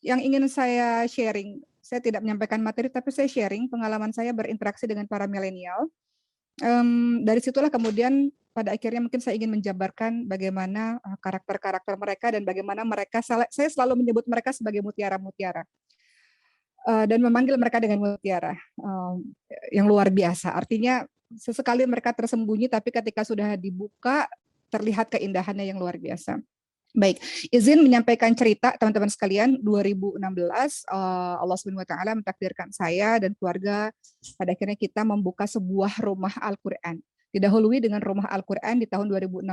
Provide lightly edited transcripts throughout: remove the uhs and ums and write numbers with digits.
yang ingin saya sharing, saya tidak menyampaikan materi, tapi saya sharing pengalaman saya berinteraksi dengan para milenial. Dari situlah kemudian pada akhirnya mungkin saya ingin menjabarkan bagaimana, karakter-karakter mereka dan bagaimana mereka saya selalu menyebut mereka sebagai mutiara-mutiara, dan memanggil mereka dengan mutiara, yang luar biasa. Artinya sesekali mereka tersembunyi, tapi ketika sudah dibuka, terlihat keindahannya yang luar biasa. Baik, izin menyampaikan cerita teman-teman sekalian. 2016 Allah Subhanahu wa taala mentakdirkan saya dan keluarga pada akhirnya kita membuka sebuah rumah Al-Qur'an. Didahului dengan rumah Al-Qur'an di tahun 2016.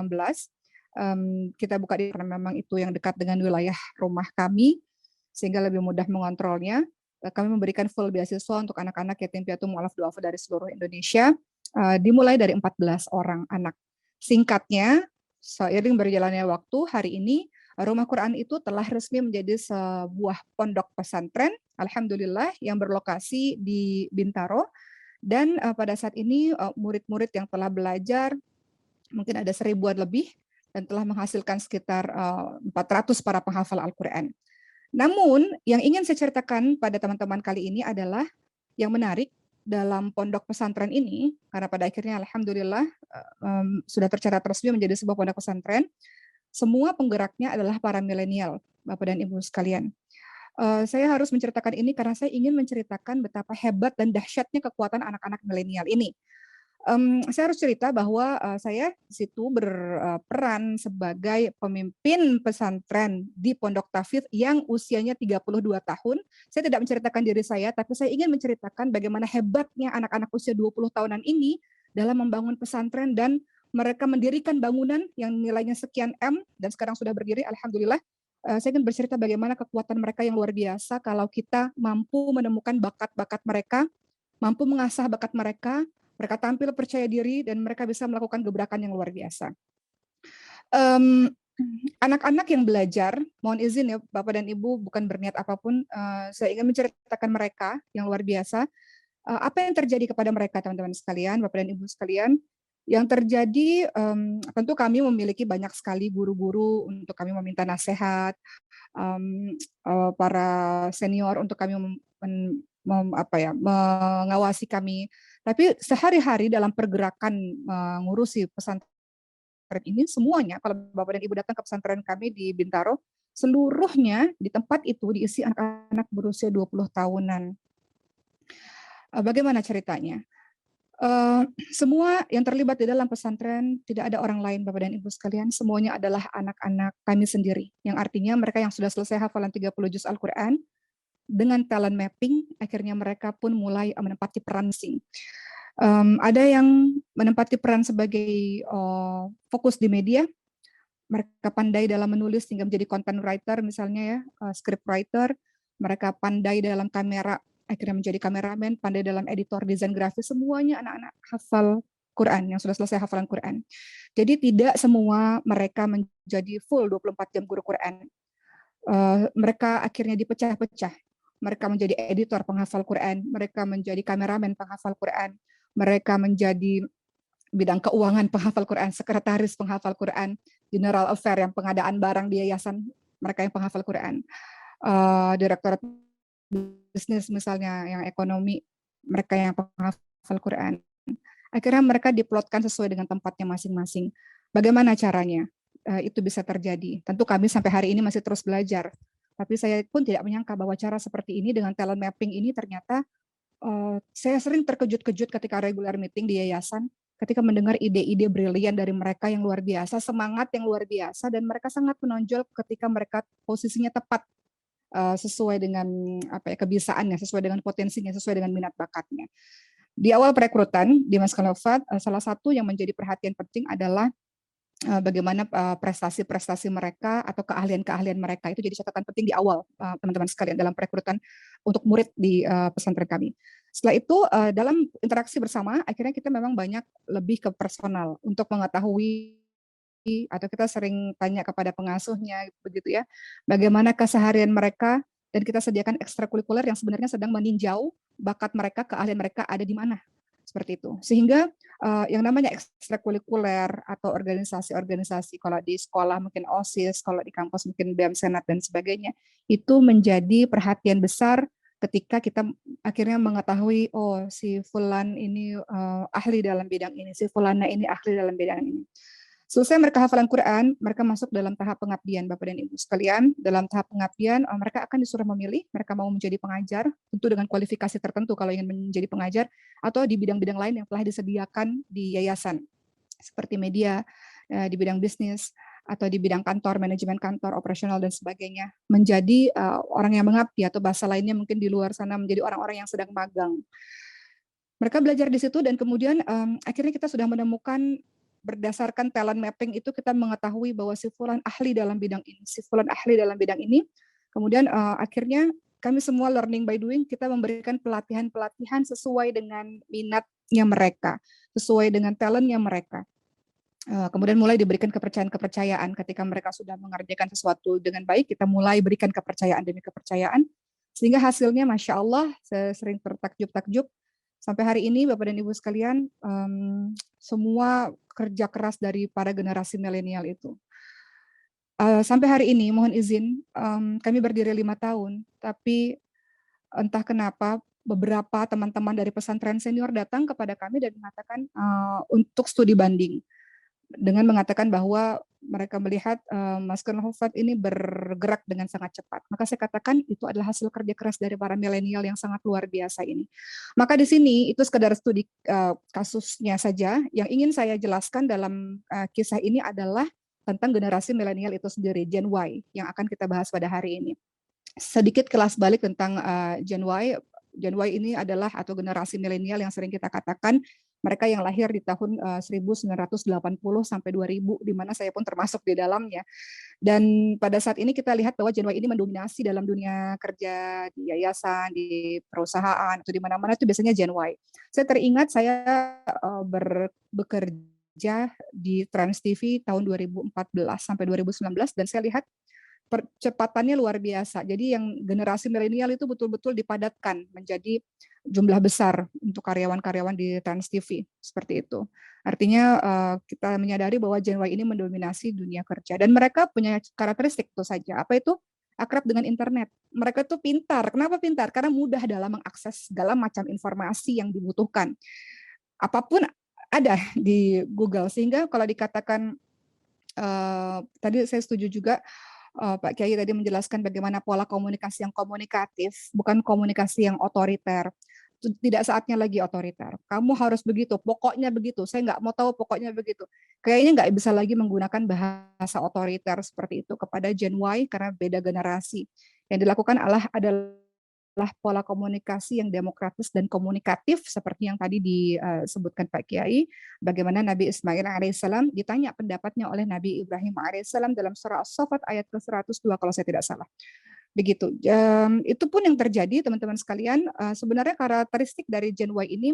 Kita buka karena memang itu yang dekat dengan wilayah rumah kami sehingga lebih mudah mengontrolnya. Kami memberikan full beasiswa untuk anak-anak yatim piatu mu'alaf du'afa dari seluruh Indonesia, dimulai dari 14 orang anak. Singkatnya, seiring berjalannya waktu, hari ini Rumah Quran itu telah resmi menjadi sebuah pondok pesantren, alhamdulillah, yang berlokasi di Bintaro. Dan pada saat ini murid-murid yang telah belajar mungkin ada 1000-an lebih dan telah menghasilkan sekitar 400 para penghafal Al-Quran. Namun yang ingin saya ceritakan pada teman-teman kali ini adalah yang menarik dalam pondok pesantren ini, karena pada akhirnya alhamdulillah sudah tercatat resmi menjadi sebuah pondok pesantren. Semua penggeraknya adalah para milenial, Bapak dan Ibu sekalian. Saya harus menceritakan ini karena saya ingin menceritakan betapa hebat dan dahsyatnya kekuatan anak-anak milenial ini. Saya harus cerita bahwa saya di situ berperan sebagai pemimpin pesantren di Pondok Tahfidz yang usianya 32 tahun. Saya tidak menceritakan diri saya, tapi saya ingin menceritakan bagaimana hebatnya anak-anak usia 20 tahunan ini dalam membangun pesantren dan mereka mendirikan bangunan yang nilainya sekian M dan sekarang sudah berdiri, alhamdulillah. Saya ingin bercerita bagaimana kekuatan mereka yang luar biasa kalau kita mampu menemukan bakat-bakat mereka, mampu mengasah bakat mereka, mereka tampil percaya diri dan mereka bisa melakukan gebrakan yang luar biasa. Anak-anak yang belajar, mohon izin ya Bapak dan Ibu, bukan berniat apapun, saya ingin menceritakan mereka yang luar biasa. Apa yang terjadi kepada mereka teman-teman sekalian, Bapak dan Ibu sekalian? Yang terjadi, tentu kami memiliki banyak sekali guru-guru untuk kami meminta nasihat, para senior untuk kami mengawasi kami. Tapi sehari-hari dalam pergerakan mengurusi pesantren ini semuanya, kalau Bapak dan Ibu datang ke pesantren kami di Bintaro, seluruhnya di tempat itu diisi anak-anak berusia 20 tahunan. Bagaimana ceritanya? Semua yang terlibat di dalam pesantren tidak ada orang lain Bapak dan Ibu sekalian, semuanya adalah anak-anak kami sendiri, yang artinya mereka yang sudah selesai hafalan 30 juz Al-Quran, dengan talent mapping, akhirnya mereka pun mulai menempati peran masing. Ada yang menempati peran sebagai fokus di media, mereka pandai dalam menulis hingga menjadi content writer misalnya ya, script writer, mereka pandai dalam kamera, akhirnya menjadi kameramen, pandai dalam editor, desain grafis, semuanya anak-anak hafal Quran, yang sudah selesai hafalan Quran. Jadi tidak semua mereka menjadi full 24 jam guru Quran. Mereka akhirnya dipecah-pecah. Mereka menjadi editor penghafal Quran, mereka menjadi kameramen penghafal Quran, mereka menjadi bidang keuangan penghafal Quran, sekretaris penghafal Quran, general affair yang pengadaan barang di yayasan, mereka yang penghafal Quran, direktorat bisnis misalnya yang ekonomi, mereka yang penghafal Quran. Akhirnya mereka diplotkan sesuai dengan tempatnya masing-masing. Bagaimana caranya itu bisa terjadi? Tentu kami sampai hari ini masih terus belajar. Tapi saya pun tidak menyangka bahwa cara seperti ini dengan talent mapping ini ternyata saya sering terkejut-kejut ketika regular meeting di yayasan, ketika mendengar ide-ide brilian dari mereka yang luar biasa, semangat yang luar biasa, dan mereka sangat menonjol ketika mereka posisinya tepat sesuai dengan kebiasaannya, sesuai dengan potensinya, sesuai dengan minat bakatnya. Di awal perekrutan di Mas Khalafat, salah satu yang menjadi perhatian penting adalah bagaimana prestasi-prestasi mereka atau keahlian-keahlian mereka. Itu jadi catatan penting di awal, teman-teman sekalian, dalam perekrutan untuk murid di pesantren kami. Setelah itu dalam interaksi bersama, akhirnya kita memang banyak lebih ke personal untuk mengetahui, atau kita sering tanya kepada pengasuhnya begitu ya, bagaimana keseharian mereka, dan kita sediakan ekstrakurikuler yang sebenarnya sedang meninjau bakat mereka, keahlian mereka ada di mana. seperti itu. Sehingga yang namanya ekstrakurikuler atau organisasi-organisasi, kalau di sekolah mungkin OSIS, kalau di kampus mungkin BEM Senat dan sebagainya, itu menjadi perhatian besar ketika kita akhirnya mengetahui, oh si Fulan ini ahli dalam bidang ini, si Fulana ini ahli dalam bidang ini. Selesai mereka hafalan Quran, mereka masuk dalam tahap pengabdian, Bapak dan Ibu sekalian. Dalam tahap pengabdian, mereka akan disuruh memilih, mereka mau menjadi pengajar, tentu dengan kualifikasi tertentu kalau ingin menjadi pengajar, atau di bidang-bidang lain yang telah disediakan di yayasan, seperti media, di bidang bisnis, atau di bidang kantor, manajemen kantor, operasional, dan sebagainya. Menjadi orang yang mengabdi, atau bahasa lainnya mungkin di luar sana, menjadi orang-orang yang sedang magang. Mereka belajar di situ dan kemudian akhirnya kita sudah menemukan berdasarkan talent mapping itu kita mengetahui bahwa si Fulan ahli dalam bidang ini, si Fulan ahli dalam bidang ini. Kemudian akhirnya kami semua learning by doing, kita memberikan pelatihan-pelatihan sesuai dengan minatnya mereka, sesuai dengan talentnya mereka. Kemudian mulai diberikan kepercayaan-kepercayaan ketika mereka sudah mengerjakan sesuatu dengan baik, kita mulai berikan kepercayaan demi kepercayaan, sehingga hasilnya Masya Allah, saya sering tertakjub-takjub, sampai hari ini Bapak dan Ibu sekalian, semua kerja keras dari para generasi milenial itu. Sampai hari ini, mohon izin, kami berdiri 5 tahun, tapi entah kenapa beberapa teman-teman dari pesantren senior datang kepada kami dan mengatakan untuk studi banding, dengan mengatakan bahwa mereka melihat Mas Hufat ini bergerak dengan sangat cepat. Maka saya katakan itu adalah hasil kerja keras dari para milenial yang sangat luar biasa ini. Maka di sini itu sekedar studi kasusnya saja. Yang ingin saya jelaskan dalam kisah ini adalah tentang generasi milenial itu sendiri, Gen Y, yang akan kita bahas pada hari ini. Sedikit kelas balik tentang Gen Y. Gen Y ini adalah atau generasi milenial yang sering kita katakan mereka yang lahir di tahun 1980 sampai 2000, di mana saya pun termasuk di dalamnya. Dan pada saat ini kita lihat bahwa Gen Y ini mendominasi dalam dunia kerja, di yayasan, di perusahaan, atau di mana-mana itu biasanya Gen Y. Saya teringat saya bekerja di Trans TV tahun 2014 sampai 2019 dan saya lihat percepatannya luar biasa. Jadi yang generasi milenial itu betul-betul dipadatkan menjadi jumlah besar untuk karyawan-karyawan di Trans TV, seperti itu. Artinya kita menyadari bahwa Gen Y ini mendominasi dunia kerja dan mereka punya karakteristik itu saja. Apa itu? Akrab dengan internet. Mereka tuh pintar. Kenapa pintar? Karena mudah dalam mengakses segala macam informasi yang dibutuhkan. Apapun ada di Google. Sehingga kalau dikatakan tadi saya setuju juga Pak Kiai tadi menjelaskan bagaimana pola komunikasi yang komunikatif, bukan komunikasi yang otoriter. Tidak saatnya lagi otoriter. Kamu harus begitu, pokoknya begitu. Saya nggak mau tahu pokoknya begitu. Kayaknya nggak bisa lagi menggunakan bahasa otoriter seperti itu kepada Gen Y karena beda generasi. Yang dilakukan adalah pola komunikasi yang demokratis dan komunikatif seperti yang tadi disebutkan Pak Kiai. Bagaimana Nabi Ismail alaihissalam ditanya pendapatnya oleh Nabi Ibrahim alaihissalam dalam surah As-Saffat ayat ke-102 kalau saya tidak salah. Begitu. Itu pun yang terjadi teman-teman sekalian. Sebenarnya karakteristik dari Gen Y ini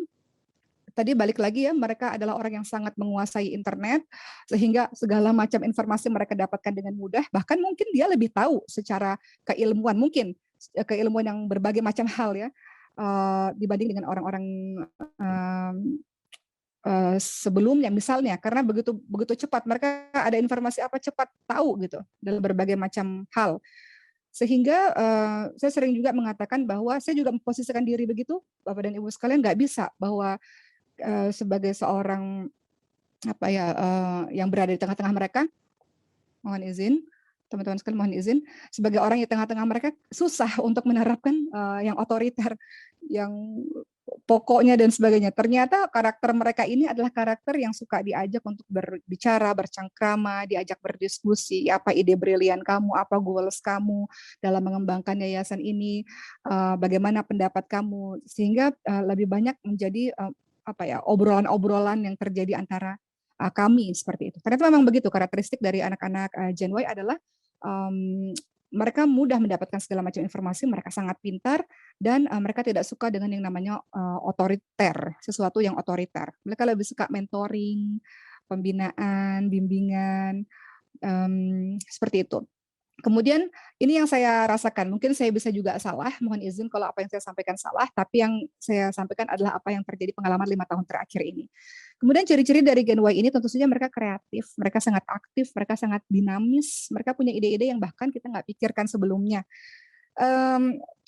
tadi balik lagi ya, mereka adalah orang yang sangat menguasai internet sehingga segala macam informasi mereka dapatkan dengan mudah, bahkan mungkin dia lebih tahu secara keilmuan, mungkin keilmuan yang berbagai macam hal ya, dibanding dengan orang-orang sebelumnya misalnya, karena begitu cepat mereka ada informasi apa cepat tahu gitu dalam berbagai macam hal. Sehingga saya sering juga mengatakan bahwa saya juga memposisikan diri begitu, Bapak dan Ibu sekalian, nggak bisa bahwa sebagai seorang yang berada di tengah-tengah mereka, mohon izin, teman-teman sekalian mohon izin, sebagai orang yang di tengah-tengah mereka susah untuk menerapkan yang otoriter, yang pokoknya dan sebagainya. Ternyata karakter mereka ini adalah karakter yang suka diajak untuk berbicara, bercengkrama, diajak berdiskusi, apa ide brilian kamu, apa goals kamu dalam mengembangkan yayasan ini, bagaimana pendapat kamu, sehingga lebih banyak menjadi obrolan-obrolan yang terjadi antara kami seperti itu. Ternyata memang begitu karakteristik dari anak-anak Gen Y adalah mereka mudah mendapatkan segala macam informasi, mereka sangat pintar, dan mereka tidak suka dengan yang namanya otoriter, sesuatu yang otoriter. Mereka lebih suka mentoring, pembinaan, bimbingan, seperti itu. Kemudian ini yang saya rasakan, mungkin saya bisa juga salah, mohon izin kalau apa yang saya sampaikan salah, tapi yang saya sampaikan adalah apa yang terjadi pengalaman 5 tahun terakhir ini. Kemudian ciri-ciri dari Gen Y ini tentu saja mereka kreatif, mereka sangat aktif, mereka sangat dinamis, mereka punya ide-ide yang bahkan kita nggak pikirkan sebelumnya.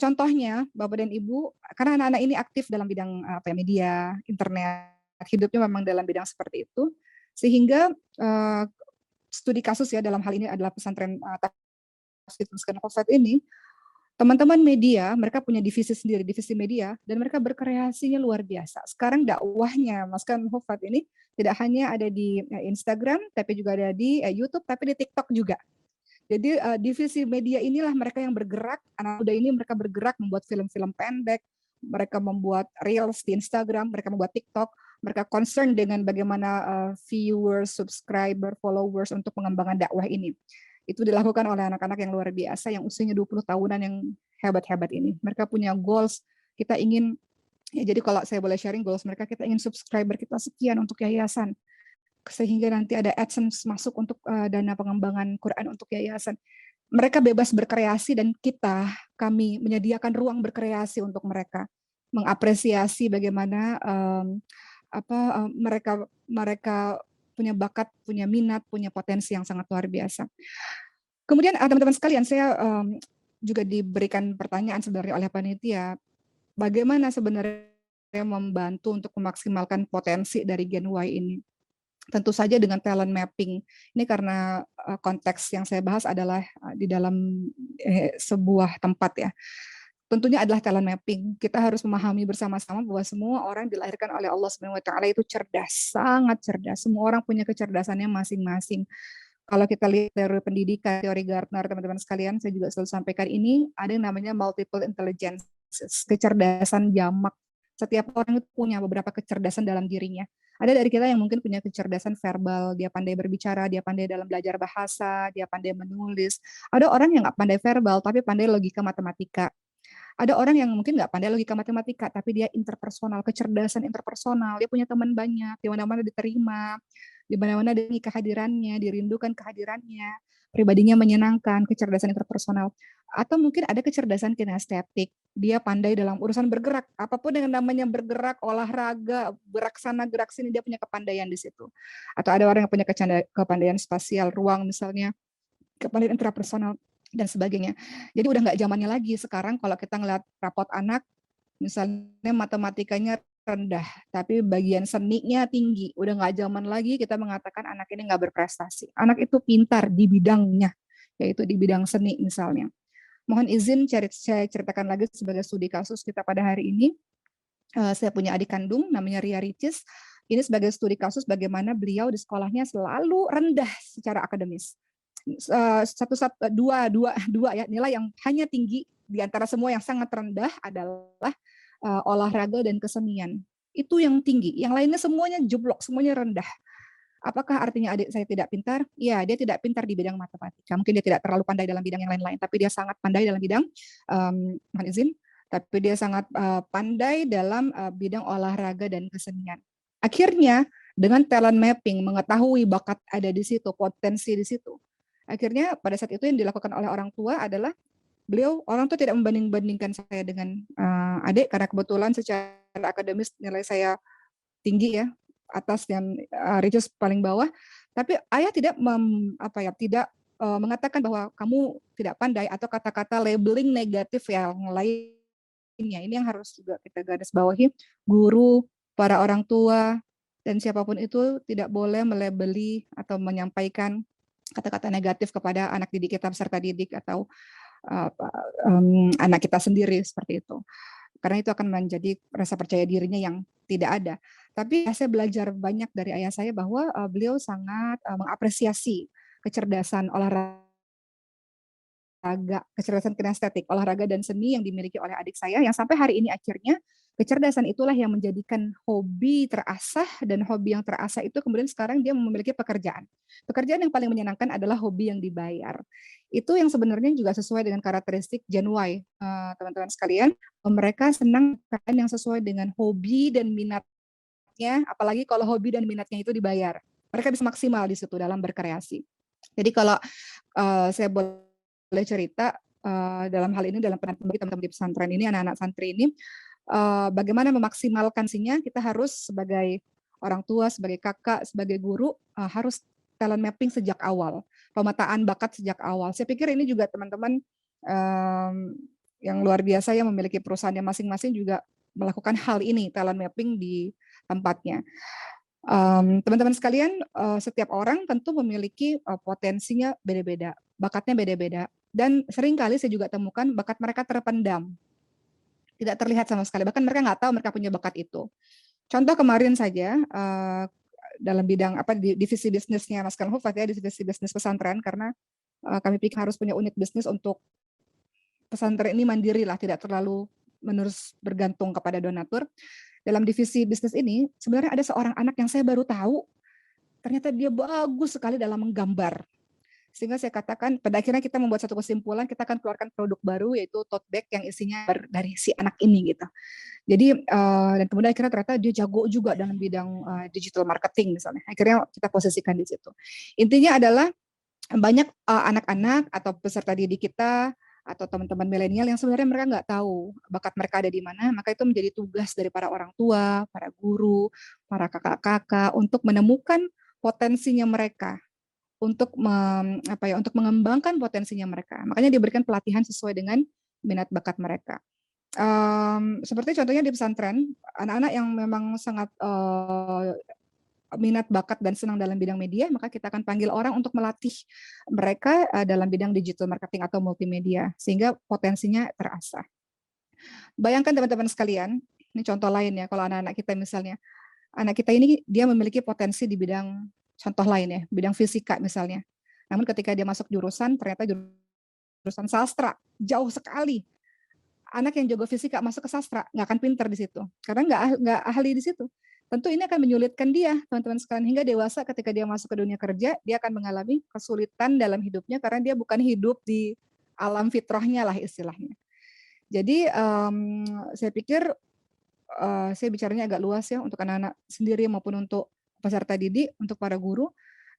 Contohnya Bapak dan Ibu, karena anak-anak ini aktif dalam bidang media, internet, hidupnya memang dalam bidang seperti itu, sehingga studi kasus ya dalam hal ini adalah pesantren Fitness Hofat ini, teman-teman media, mereka punya divisi sendiri, divisi media, dan mereka berkreasinya luar biasa. Sekarang dakwahnya Mas Kan Hofat ini tidak hanya ada di Instagram, tapi juga ada di YouTube, tapi di TikTok juga. Jadi divisi media inilah mereka yang bergerak, anak muda ini mereka bergerak membuat film-film pendek, mereka membuat reels di Instagram, mereka membuat TikTok, mereka concern dengan bagaimana viewers, subscriber, followers untuk pengembangan dakwah ini. Itu dilakukan oleh anak-anak yang luar biasa yang usianya 20 tahunan yang hebat-hebat ini. Mereka punya goals, kita ingin, ya jadi kalau saya boleh sharing goals mereka, kita ingin subscriber kita sekian untuk yayasan, sehingga nanti ada AdSense masuk untuk dana pengembangan Quran untuk yayasan. Mereka bebas berkreasi dan kami menyediakan ruang berkreasi untuk mereka, mengapresiasi bagaimana mereka punya bakat, punya minat, punya potensi yang sangat luar biasa. Kemudian teman-teman sekalian, saya juga diberikan pertanyaan sebenarnya oleh panitia, bagaimana sebenarnya membantu untuk memaksimalkan potensi dari Gen Y ini. Tentu saja dengan talent mapping. Ini karena konteks yang saya bahas adalah di dalam sebuah tempat ya. Tentunya adalah talent mapping. Kita harus memahami bersama-sama bahwa semua orang dilahirkan oleh Allah Subhanahu wa taala itu cerdas, sangat cerdas. Semua orang punya kecerdasannya masing-masing. Kalau kita lihat dari pendidikan, teori Gartner, teman-teman sekalian, saya juga selalu sampaikan ini, ada yang namanya multiple intelligence, kecerdasan jamak. Setiap orang itu punya beberapa kecerdasan dalam dirinya. Ada dari kita yang mungkin punya kecerdasan verbal, dia pandai berbicara, dia pandai dalam belajar bahasa, dia pandai menulis. Ada orang yang nggak pandai verbal, tapi pandai logika matematika. Ada orang yang mungkin nggak pandai logika matematika, tapi dia interpersonal, kecerdasan interpersonal, dia punya teman banyak, di mana-mana diterima, di mana-mana ada kehadirannya, dirindukan kehadirannya, pribadinya menyenangkan, kecerdasan interpersonal. Atau mungkin ada kecerdasan kinestetik, dia pandai dalam urusan bergerak, apapun yang namanya bergerak, olahraga, gerak sana, gerak sini, dia punya kepandaian di situ. Atau ada orang yang punya kepandaian spasial, ruang misalnya, kepandaian intrapersonal, dan sebagainya. Jadi udah nggak zamannya lagi sekarang kalau kita ngeliat rapot anak, misalnya matematikanya rendah, tapi bagian seninya tinggi. Udah nggak zaman lagi kita mengatakan anak ini nggak berprestasi. Anak itu pintar di bidangnya, yaitu di bidang seni misalnya. Mohon izin saya ceritakan lagi sebagai studi kasus kita pada hari ini. Saya punya adik kandung namanya Ria Ricis. Ini sebagai studi kasus bagaimana beliau di sekolahnya selalu rendah secara akademis. Dua ya nilai yang hanya tinggi di antara semua yang sangat rendah adalah olahraga dan kesenian. Itu yang tinggi, yang lainnya semuanya jeblok, semuanya rendah. Apakah artinya adik saya tidak pintar? Ya, dia tidak pintar di bidang matematika. Mungkin dia tidak terlalu pandai dalam bidang yang lain-lain, tapi dia sangat pandai dalam bidang mohon izin, tapi dia sangat pandai dalam bidang olahraga dan kesenian. Akhirnya dengan talent mapping, mengetahui bakat ada di situ, potensi di situ. Akhirnya pada saat itu yang dilakukan oleh orang tua adalah orang tua tidak membanding-bandingkan saya dengan adik karena kebetulan secara akademis nilai saya tinggi ya, atas dan Regis paling bawah. Tapi ayah tidak tidak mengatakan bahwa kamu tidak pandai atau kata-kata labeling negatif yang lainnya. Ini yang harus juga kita garis bawahi. Guru, para orang tua, dan siapapun itu tidak boleh melabeli atau menyampaikan kata-kata negatif kepada anak didik kita, peserta didik atau anak kita sendiri seperti itu. Karena itu akan menjadi rasa percaya dirinya yang tidak ada. Tapi saya belajar banyak dari ayah saya bahwa beliau sangat mengapresiasi kecerdasan kecerdasan kinestetik, olahraga dan seni yang dimiliki oleh adik saya yang sampai hari ini akhirnya kecerdasan itulah yang menjadikan hobi terasah dan hobi yang terasah itu kemudian sekarang dia memiliki pekerjaan. Pekerjaan yang paling menyenangkan adalah hobi yang dibayar. Itu yang sebenarnya juga sesuai dengan karakteristik Gen Y, teman-teman sekalian. Mereka senang pekerjaan yang sesuai dengan hobi dan minatnya, apalagi kalau hobi dan minatnya itu dibayar. Mereka bisa maksimal di situ dalam berkreasi. Jadi kalau saya boleh boleh cerita dalam hal ini dalam penanganan bagi teman-teman di pesantren ini, anak-anak santri ini, bagaimana memaksimalkan sinya kita harus sebagai orang tua, sebagai kakak, sebagai guru harus talent mapping sejak awal, pemetaan bakat sejak awal. Saya pikir ini juga teman-teman yang luar biasa yang memiliki perusahaannya masing-masing juga melakukan hal ini, talent mapping di tempatnya. Teman-teman sekalian, setiap orang tentu memiliki potensinya beda-beda, bakatnya beda-beda, dan seringkali saya juga temukan bakat mereka terpendam, tidak terlihat sama sekali, bahkan mereka nggak tahu mereka punya bakat itu. Contoh kemarin saja, dalam bidang divisi bisnisnya Mas Kanhufat ya, divisi bisnis pesantren, karena kami pikir harus punya unit bisnis untuk pesantren ini mandiri lah, tidak terlalu menerus bergantung kepada donatur. Dalam divisi bisnis ini, sebenarnya ada seorang anak yang saya baru tahu, ternyata dia bagus sekali dalam menggambar. Sehingga saya katakan, pada akhirnya kita membuat satu kesimpulan, kita akan keluarkan produk baru, yaitu tote bag yang isinya dari si anak ini gitu. Jadi, dan kemudian akhirnya ternyata dia jago juga dalam bidang digital marketing misalnya. Akhirnya kita posisikan di situ. Intinya adalah banyak anak-anak atau peserta didik kita atau teman-teman milenial yang sebenarnya mereka nggak tahu bakat mereka ada di mana, maka itu menjadi tugas dari para orang tua, para guru, para kakak-kakak untuk menemukan potensinya mereka, untuk untuk mengembangkan potensinya mereka. Makanya diberikan pelatihan sesuai dengan minat bakat mereka. Seperti contohnya di pesantren, anak-anak yang memang sangat minat bakat dan senang dalam bidang media, maka kita akan panggil orang untuk melatih mereka dalam bidang digital marketing atau multimedia, sehingga potensinya terasah. Bayangkan teman-teman sekalian, ini contoh lain ya, kalau anak-anak kita misalnya, anak kita ini dia memiliki potensi di bidang contoh lain ya, bidang fisika misalnya. Namun ketika dia masuk jurusan, ternyata jurusan sastra, jauh sekali. Anak yang jago fisika masuk ke sastra, nggak akan pinter di situ, karena nggak ahli di situ. Tentu ini akan menyulitkan dia, teman-teman sekalian, hingga dewasa ketika dia masuk ke dunia kerja, dia akan mengalami kesulitan dalam hidupnya karena dia bukan hidup di alam fitrahnya lah istilahnya. Jadi saya pikir saya bicaranya agak luas ya untuk anak-anak sendiri maupun untuk peserta didik, untuk para guru.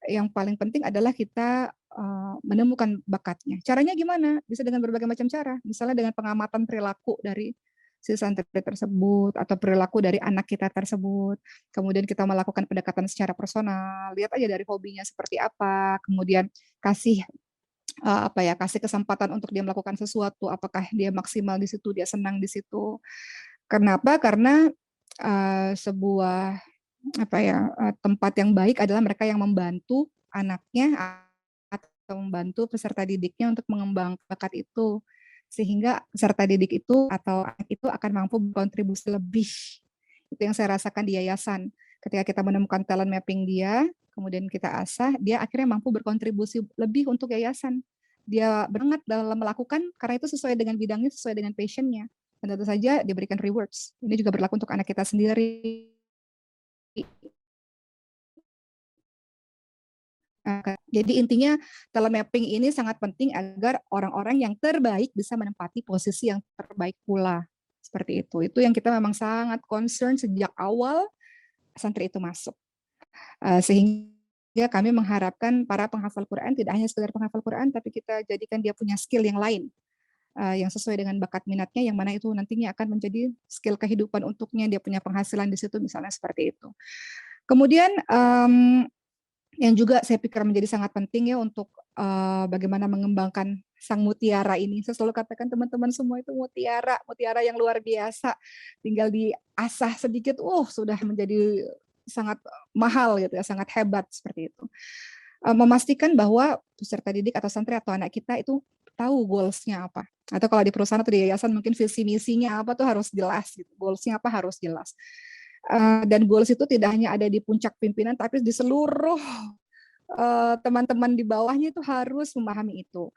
Yang paling penting adalah kita menemukan bakatnya. Caranya gimana? Bisa dengan berbagai macam cara. Misalnya dengan pengamatan perilaku dari si santri tersebut atau perilaku dari anak kita tersebut. Kemudian kita melakukan pendekatan secara personal. Lihat aja dari hobinya seperti apa. Kemudian kasih kasih kesempatan untuk dia melakukan sesuatu. Apakah dia maksimal di situ, dia senang di situ. Kenapa? Karena sebuah tempat yang baik adalah mereka yang membantu anaknya atau membantu peserta didiknya untuk mengembangkan bakat itu, sehingga peserta didik itu atau anak itu akan mampu berkontribusi lebih. Itu yang saya rasakan di yayasan. Ketika kita menemukan talent mapping dia, kemudian kita asah, dia akhirnya mampu berkontribusi lebih untuk yayasan. Dia bersemangat dalam melakukan karena itu sesuai dengan bidangnya, sesuai dengan passion-nya. Dan tentu saja diberikan rewards. Ini juga berlaku untuk anak kita sendiri. Jadi intinya talent mapping ini sangat penting agar orang-orang yang terbaik bisa menempati posisi yang terbaik pula. Seperti itu. Itu yang kita memang sangat concern sejak awal santri itu masuk. Sehingga kami mengharapkan para penghafal Quran tidak hanya sekedar penghafal Quran, tapi kita jadikan dia punya skill yang lain. Yang sesuai dengan bakat minatnya, yang mana itu nantinya akan menjadi skill kehidupan untuknya, dia punya penghasilan di situ, misalnya seperti itu. Kemudian yang juga saya pikir menjadi sangat penting ya untuk bagaimana mengembangkan sang mutiara ini. Saya selalu katakan teman-teman semua itu mutiara, mutiara yang luar biasa. Tinggal diasah sedikit, sudah menjadi sangat mahal gitu ya, sangat hebat seperti itu. Memastikan bahwa peserta didik atau santri atau anak kita itu tahu goals-nya apa. Atau kalau di perusahaan atau di yayasan mungkin visi misinya apa tuh harus jelas gitu. Goals-nya apa harus jelas. Dan goals itu tidak hanya ada di puncak pimpinan, tapi di seluruh teman-teman di bawahnya itu harus memahami itu.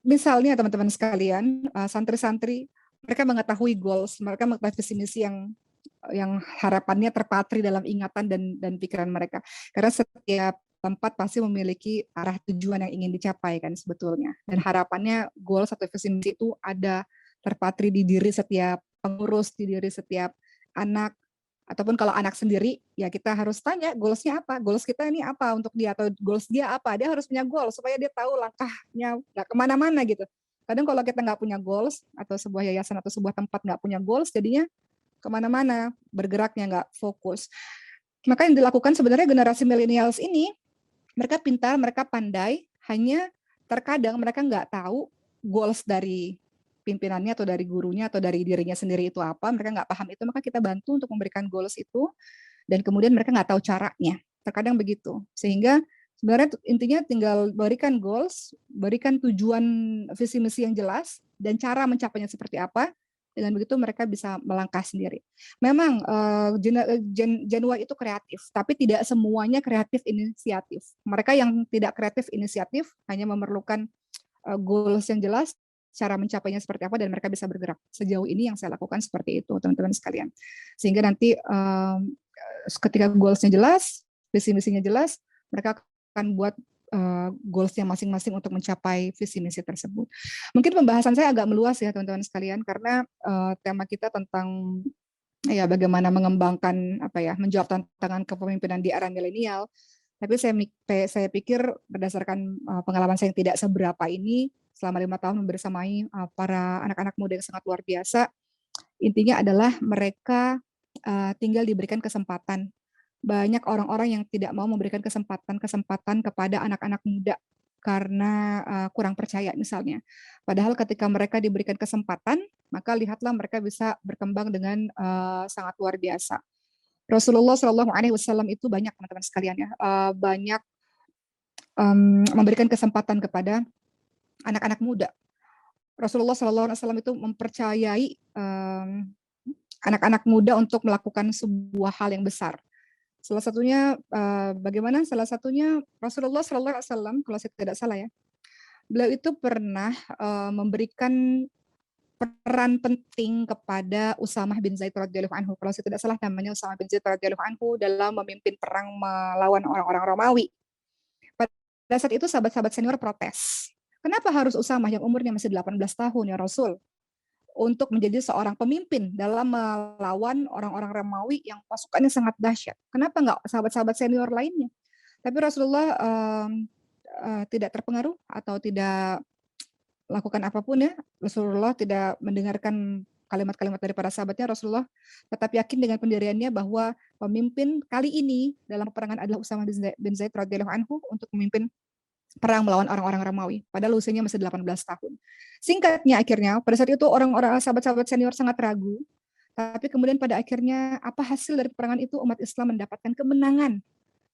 Misalnya teman-teman sekalian, santri-santri mereka mengetahui goals, mereka mengetahui visi misi yang harapannya terpatri dalam ingatan dan pikiran mereka. Karena setiap tempat pasti memiliki arah tujuan yang ingin dicapai kan sebetulnya. Dan harapannya goals atau visi misi itu ada terpatri di diri setiap pengurus, di diri setiap anak Ataupun kalau anak sendiri, ya kita harus tanya goals-nya apa, goals kita ini apa untuk dia, atau goals dia apa, dia harus punya goal supaya dia tahu langkahnya nggak kemana-mana gitu. Kadang kalau kita nggak punya goals, atau sebuah yayasan atau sebuah tempat nggak punya goals, jadinya kemana-mana, bergeraknya nggak fokus. Maka yang dilakukan sebenarnya generasi millennials ini, mereka pintar, mereka pandai, hanya terkadang mereka nggak tahu goals dari pimpinannya atau dari gurunya atau dari dirinya sendiri itu apa, mereka nggak paham itu, maka kita bantu untuk memberikan goals itu, dan kemudian mereka nggak tahu caranya. Terkadang begitu. Sehingga sebenarnya intinya tinggal berikan goals, berikan tujuan visi misi yang jelas, dan cara mencapainya seperti apa. Dengan begitu mereka bisa melangkah sendiri. Memang Gen Y itu kreatif, tapi tidak semuanya kreatif inisiatif. Mereka yang tidak kreatif inisiatif hanya memerlukan goals yang jelas, cara mencapainya seperti apa, dan mereka bisa bergerak. Sejauh ini yang saya lakukan seperti itu, teman-teman sekalian. Sehingga nanti ketika goals-nya jelas, visi misinya jelas, mereka akan buat goals-nya masing-masing untuk mencapai visi misi tersebut. Mungkin pembahasan saya agak meluas ya teman-teman sekalian, karena tema kita tentang ya bagaimana mengembangkan menjawab tantangan kepemimpinan di era milenial. Tapi saya pikir berdasarkan pengalaman saya yang tidak seberapa ini, selama 5 tahun membersamai para anak-anak muda yang sangat luar biasa, intinya adalah mereka tinggal diberikan kesempatan. Banyak orang-orang yang tidak mau memberikan kesempatan kepada anak-anak muda karena kurang percaya misalnya. Padahal ketika mereka diberikan kesempatan, maka lihatlah mereka bisa berkembang dengan sangat luar biasa. Rasulullah Shallallahu Alaihi Wasallam itu banyak teman-teman sekalian ya, banyak memberikan kesempatan kepada anak-anak muda. Rasulullah Shallallahu Alaihi Wasallam itu mempercayai anak-anak muda untuk melakukan sebuah hal yang besar. Salah satunya bagaimana? Salah satunya Rasulullah Shallallahu Alaihi Wasallam, kalau saya tidak salah ya, beliau itu pernah memberikan peran penting kepada Usamah bin Zaid radhiyallahu anhu. Kalau saya tidak salah namanya Usamah bin Zaid radhiyallahu anhu, dalam memimpin perang melawan orang-orang Romawi. Pada saat itu sahabat-sahabat senior protes. Kenapa harus Usamah yang umurnya masih 18 tahun ya Rasul, untuk menjadi seorang pemimpin dalam melawan orang-orang Romawi yang pasukannya sangat dahsyat? Kenapa nggak sahabat-sahabat senior lainnya? Tapi Rasulullah tidak terpengaruh atau tidak lakukan apapun ya. Rasulullah tidak mendengarkan kalimat-kalimat dari para sahabatnya. Rasulullah tetap yakin dengan pendiriannya bahwa pemimpin kali ini dalam peperangan adalah Usamah bin Zaid radhiyallahu anhu untuk memimpin perang melawan orang-orang Romawi. Padahal usianya masih 18 tahun. Singkatnya akhirnya pada saat itu orang-orang sahabat-sahabat senior sangat ragu. Tapi kemudian pada akhirnya apa hasil dari peperangan itu? Umat Islam mendapatkan kemenangan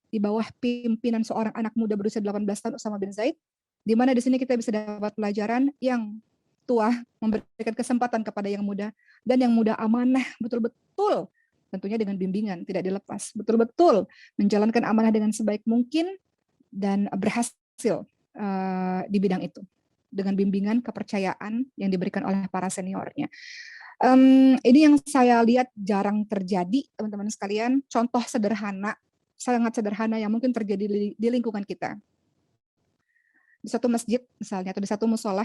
di bawah pimpinan seorang anak muda berusia 18 tahun, Usamah bin Zaid, di mana di sini kita bisa dapat pelajaran yang tua memberikan kesempatan kepada yang muda, dan yang muda amanah betul-betul, tentunya dengan bimbingan, tidak dilepas, betul-betul menjalankan amanah dengan sebaik mungkin dan berhasil di bidang itu dengan bimbingan kepercayaan yang diberikan oleh para seniornya. Ini yang saya lihat jarang terjadi, teman-teman sekalian. Contoh sederhana, sangat sederhana yang mungkin terjadi di lingkungan kita. Di satu masjid misalnya, atau di satu musola,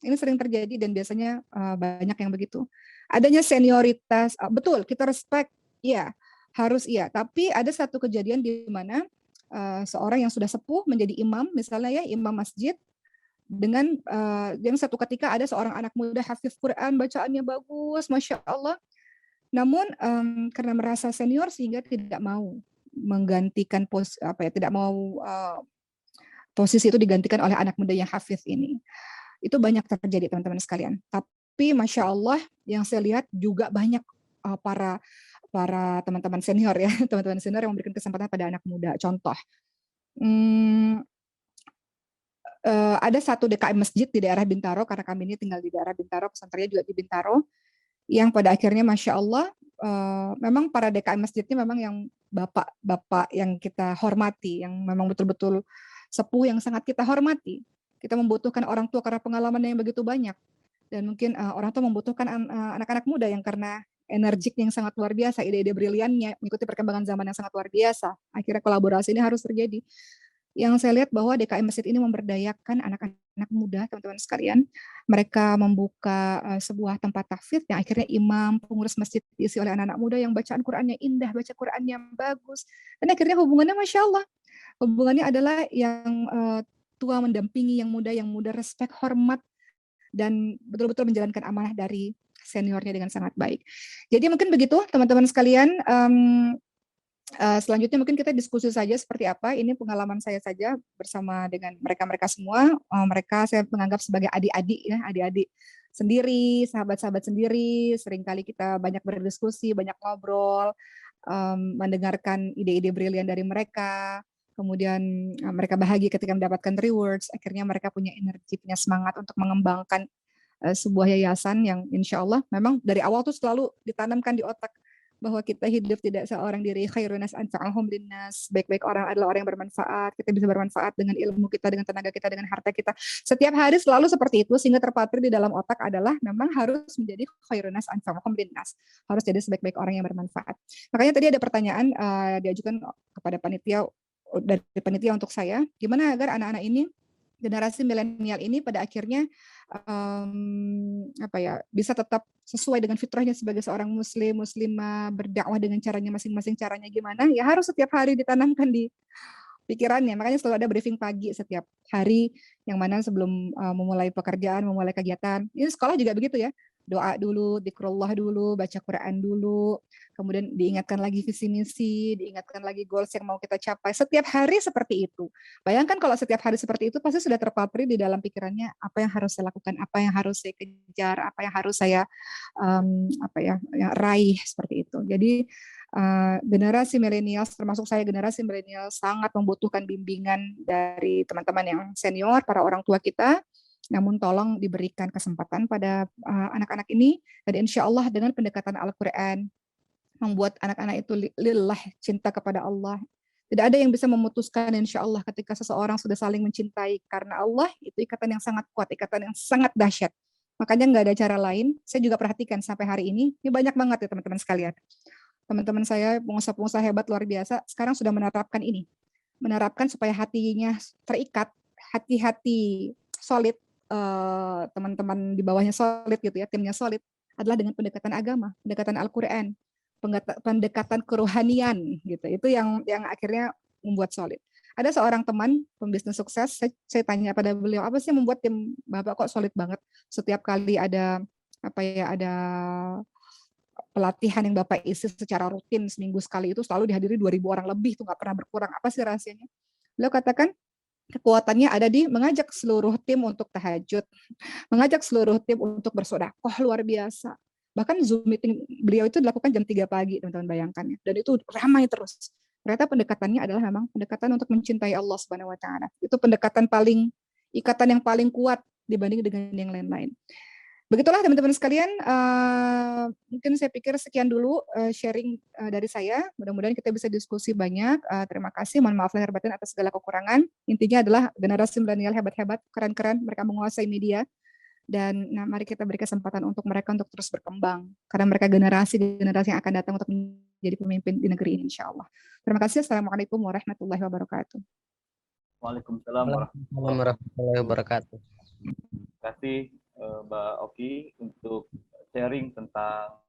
ini sering terjadi dan biasanya banyak yang begitu. Adanya senioritas, betul kita respect, iya, harus iya. Tapi ada satu kejadian di mana seorang yang sudah sepuh menjadi imam, misalnya ya, imam masjid, dengan yang satu ketika ada seorang anak muda hafiz Quran, bacaannya bagus, masya Allah. Namun karena merasa senior sehingga tidak mau menggantikan tidak mau posisi itu digantikan oleh anak muda yang hafiz ini. Itu banyak terjadi teman-teman sekalian. Tapi masya Allah yang saya lihat juga banyak para teman-teman senior ya, teman-teman senior yang memberikan kesempatan pada anak muda. Contoh, ada satu DKM masjid di daerah Bintaro, karena kami ini tinggal di daerah Bintaro, pesantrennya juga di Bintaro, yang pada akhirnya masya Allah memang para DKM masjidnya memang yang bapak-bapak yang kita hormati, yang memang betul-betul sepuh yang sangat kita hormati. Kita membutuhkan orang tua karena pengalamannya yang begitu banyak, dan mungkin orang tua membutuhkan anak-anak muda yang karena energik yang sangat luar biasa, ide-ide briliannya, mengikuti perkembangan zaman yang sangat luar biasa. Akhirnya kolaborasi ini harus terjadi. Yang saya lihat bahwa DKM Masjid ini memberdayakan anak-anak muda, teman-teman sekalian. Mereka membuka sebuah tempat tahfidz yang akhirnya imam, pengurus masjid diisi oleh anak-anak muda yang bacaan Qur'annya indah, baca Qur'annya bagus. Dan akhirnya hubungannya Masya Allah. Hubungannya adalah yang tua mendampingi yang muda respect, hormat, dan betul-betul menjalankan amanah dari seniornya dengan sangat baik. Jadi mungkin begitu teman-teman sekalian. Selanjutnya mungkin kita diskusi saja seperti apa. Ini pengalaman saya saja bersama dengan mereka-mereka semua. Mereka saya menganggap sebagai adik-adik ya, adik-adik sendiri, sahabat-sahabat sendiri. Seringkali kita banyak berdiskusi, banyak ngobrol, mendengarkan ide-ide brilian dari mereka. Kemudian mereka bahagia ketika mendapatkan rewards. Akhirnya mereka punya energi, punya semangat untuk mengembangkan sebuah yayasan yang insya Allah memang dari awal tuh selalu ditanamkan di otak bahwa kita hidup tidak seorang diri, khairunas anfa'ahum linnas, baik-baik orang adalah orang yang bermanfaat, kita bisa bermanfaat dengan ilmu kita, dengan tenaga kita, dengan harta kita. Setiap hari selalu seperti itu, sehingga terpatri di dalam otak adalah memang harus menjadi khairunas anfa'ahum linnas, harus jadi sebaik-baik orang yang bermanfaat. Makanya tadi ada pertanyaan diajukan kepada panitia, dari panitia untuk saya, gimana agar anak-anak ini, generasi milenial ini pada akhirnya bisa tetap sesuai dengan fitrahnya sebagai seorang muslim, muslimah, berdakwah dengan caranya masing-masing. Caranya gimana? Ya harus setiap hari ditanamkan di pikirannya. Makanya selalu ada briefing pagi setiap hari, yang mana sebelum memulai pekerjaan, memulai kegiatan. Ini sekolah juga begitu ya. Doa dulu, dzikrullah dulu, baca Quran dulu, kemudian diingatkan lagi visi misi, diingatkan lagi goals yang mau kita capai. Setiap hari seperti itu. Bayangkan kalau setiap hari seperti itu, pasti sudah terpatri di dalam pikirannya apa yang harus saya lakukan, apa yang harus saya kejar, apa yang harus saya raih seperti itu. Jadi generasi milenial, termasuk saya generasi milenial, sangat membutuhkan bimbingan dari teman-teman yang senior, para orang tua kita. Namun tolong diberikan kesempatan pada anak-anak ini, dan insya Allah dengan pendekatan Al-Quran, membuat anak-anak itu lillah, cinta kepada Allah. Tidak ada yang bisa memutuskan insya Allah ketika seseorang sudah saling mencintai karena Allah, itu ikatan yang sangat kuat, ikatan yang sangat dahsyat. Makanya nggak ada cara lain. Saya juga perhatikan sampai hari ini banyak banget ya teman-teman sekalian. Teman-teman saya, pengusaha-pengusaha hebat luar biasa, sekarang sudah menerapkan ini. Menerapkan supaya hatinya terikat, hati-hati solid, teman-teman di bawahnya solid gitu ya, timnya solid, adalah dengan pendekatan agama, pendekatan Al-Quran, pendekatan kerohanian gitu. Itu yang akhirnya membuat solid. Ada seorang teman pembisnis sukses, saya tanya pada beliau, apa sih yang membuat tim Bapak kok solid banget? Setiap kali ada ada pelatihan yang Bapak isi secara rutin seminggu sekali itu selalu dihadiri 2.000 orang lebih, tuh nggak pernah berkurang. Apa sih rahasianya? Beliau katakan kekuatannya ada di mengajak seluruh tim untuk tahajud, mengajak seluruh tim untuk bersedekah, luar biasa. Bahkan Zoom meeting beliau itu dilakukan jam 3 pagi, teman-teman bayangkan ya. Dan itu ramai terus. Ternyata pendekatannya adalah memang pendekatan untuk mencintai Allah Subhanahu wa taala. Itu pendekatan ikatan yang paling kuat dibanding dengan yang lain-lain. Begitulah teman-teman sekalian, mungkin saya pikir sekian dulu sharing dari saya. Mudah-mudahan kita bisa diskusi banyak. Terima kasih, mohon maaf lahir batin atas segala kekurangan. Intinya adalah generasi milenial hebat-hebat, keren-keren, mereka menguasai media. Dan mari kita beri kesempatan untuk mereka untuk terus berkembang. Karena mereka generasi yang akan datang untuk menjadi pemimpin di negeri ini insya Allah. Terima kasih. Assalamualaikum warahmatullahi wabarakatuh. Waalaikumsalam warahmatullahi wabarakatuh. Terima kasih Mbak Oki untuk sharing tentang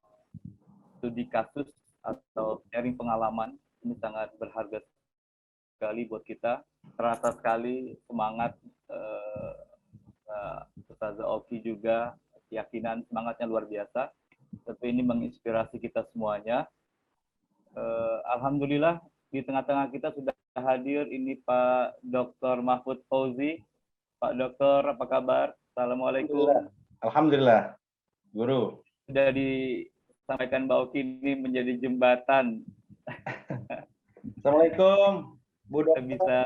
studi kasus atau sharing pengalaman. Ini sangat berharga sekali buat kita. Terasa sekali semangat Ustazah Oki juga, keyakinan semangatnya luar biasa. Tapi ini menginspirasi kita semuanya. Alhamdulillah di tengah-tengah kita sudah hadir ini Pak Dr. Mahfud Fauzi. Pak Dokter, apa kabar? Assalamualaikum. Alhamdulillah, Guru. Sudah disampaikan Mbak Oki ini menjadi jembatan. Assalamualaikum, Bu Dokter. Bisa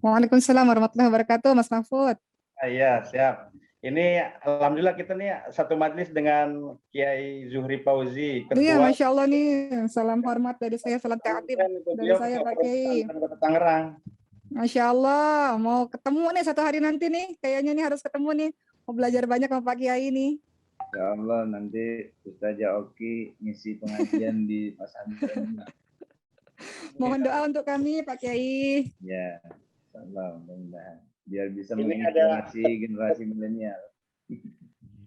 Waalaikumsalam warahmatullahi wabarakatuh, Mas Mahfud. Iya, siap. Ini alhamdulillah kita nih satu majelis dengan Kiai Zuhri Fauzi, Ketua. Iya, Masya Allah nih. Salam hormat dari saya, salam ta'atim dari saya, Pak Kiai. Tangerang. Masya Allah, mau ketemu nih satu hari nanti nih. Kayaknya nih harus ketemu nih. Mau belajar banyak sama Pak Kiai nih. Ya Allah, nanti Ustazah Oki ngisi pengajian di pesantren. Mohon doa untuk kami, Pak Kiai. Ya, salam mudah-mudahan. Biar bisa Ini menginspirasi generasi milenial.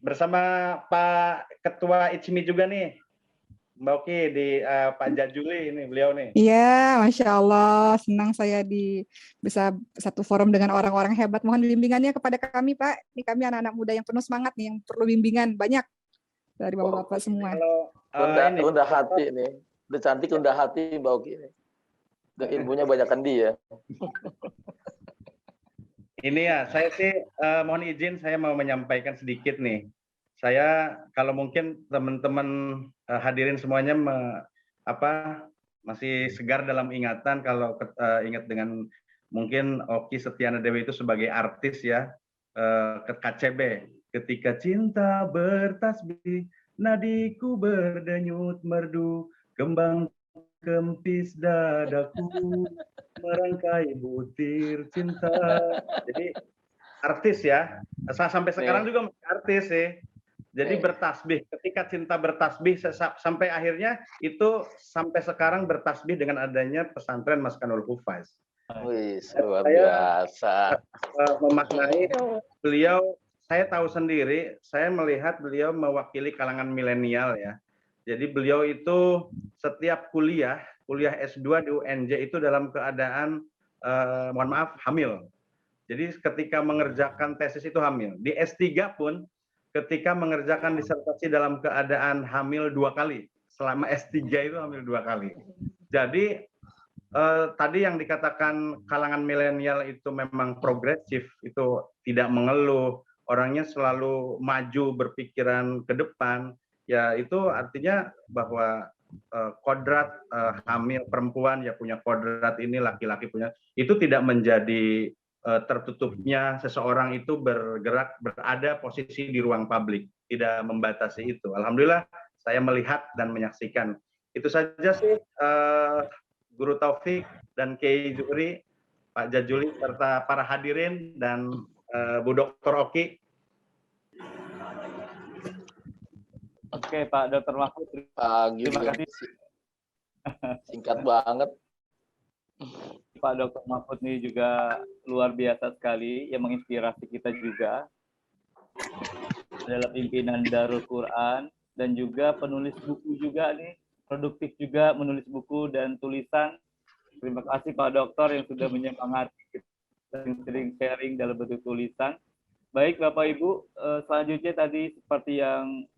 bersama Pak Ketua ICMI juga nih, Mbak Oki, di Pak Jajuli ini beliau nih. Iya, Masya Allah, senang saya bisa satu forum dengan orang-orang hebat. Mohon bimbingannya kepada kami, Pak. Ini kami anak-anak muda yang penuh semangat nih, yang perlu bimbingan banyak dari bapak-bapak semua. Kalau rendah hati nih, udah cantik rendah hati Mbak Oki ini. Dan ilmunya banyakkan dia. Ini ya, saya sih mohon izin saya mau menyampaikan sedikit nih. Saya kalau mungkin teman-teman hadirin semuanya masih segar dalam ingatan kalau ingat dengan mungkin Oki Setiana Dewi itu sebagai artis ya, ke KCB. Ketika cinta bertasbih, nadiku berdenyut merdu, kembang kempis dadaku, merangkai butir cinta. Jadi artis ya, sampai sekarang juga masih artis sih. Jadi bertasbih, ketika cinta bertasbih sampai akhirnya itu sampai sekarang bertasbih dengan adanya pesantren Maskanul Hufaz. Wih, luar biasa. Memaknai beliau, saya tahu sendiri, saya melihat beliau mewakili kalangan milenial ya. Jadi beliau itu setiap kuliah S2 di UNJ itu dalam keadaan mohon maaf hamil. Jadi ketika mengerjakan tesis itu hamil. Di S3 pun ketika mengerjakan disertasi dalam keadaan hamil 2 kali. Selama S3 itu hamil 2 kali. Jadi tadi yang dikatakan kalangan milenial itu memang progresif, itu tidak mengeluh, orangnya selalu maju berpikiran ke depan. Ya itu artinya bahwa kodrat hamil perempuan ya punya kodrat ini, laki-laki punya, itu tidak menjadi tertutupnya seseorang itu bergerak berada posisi di ruang publik, tidak membatasi itu. Alhamdulillah saya melihat dan menyaksikan. Itu saja sih Guru Taufik dan Kiai Zuhri, Pak Jajuli serta para hadirin dan Bu Dr. Oki. Oke, Pak Dr. Mahfud, terima kasih. Singkat banget. Pak Dr. Mahfud ini juga luar biasa sekali, yang menginspirasi kita juga adalah pimpinan Darul Quran dan juga penulis buku juga nih, produktif juga menulis buku dan tulisan. Terima kasih Pak Dokter yang sudah menyemangati kita sering sharing dalam bentuk tulisan. Baik Bapak Ibu, selanjutnya tadi seperti yang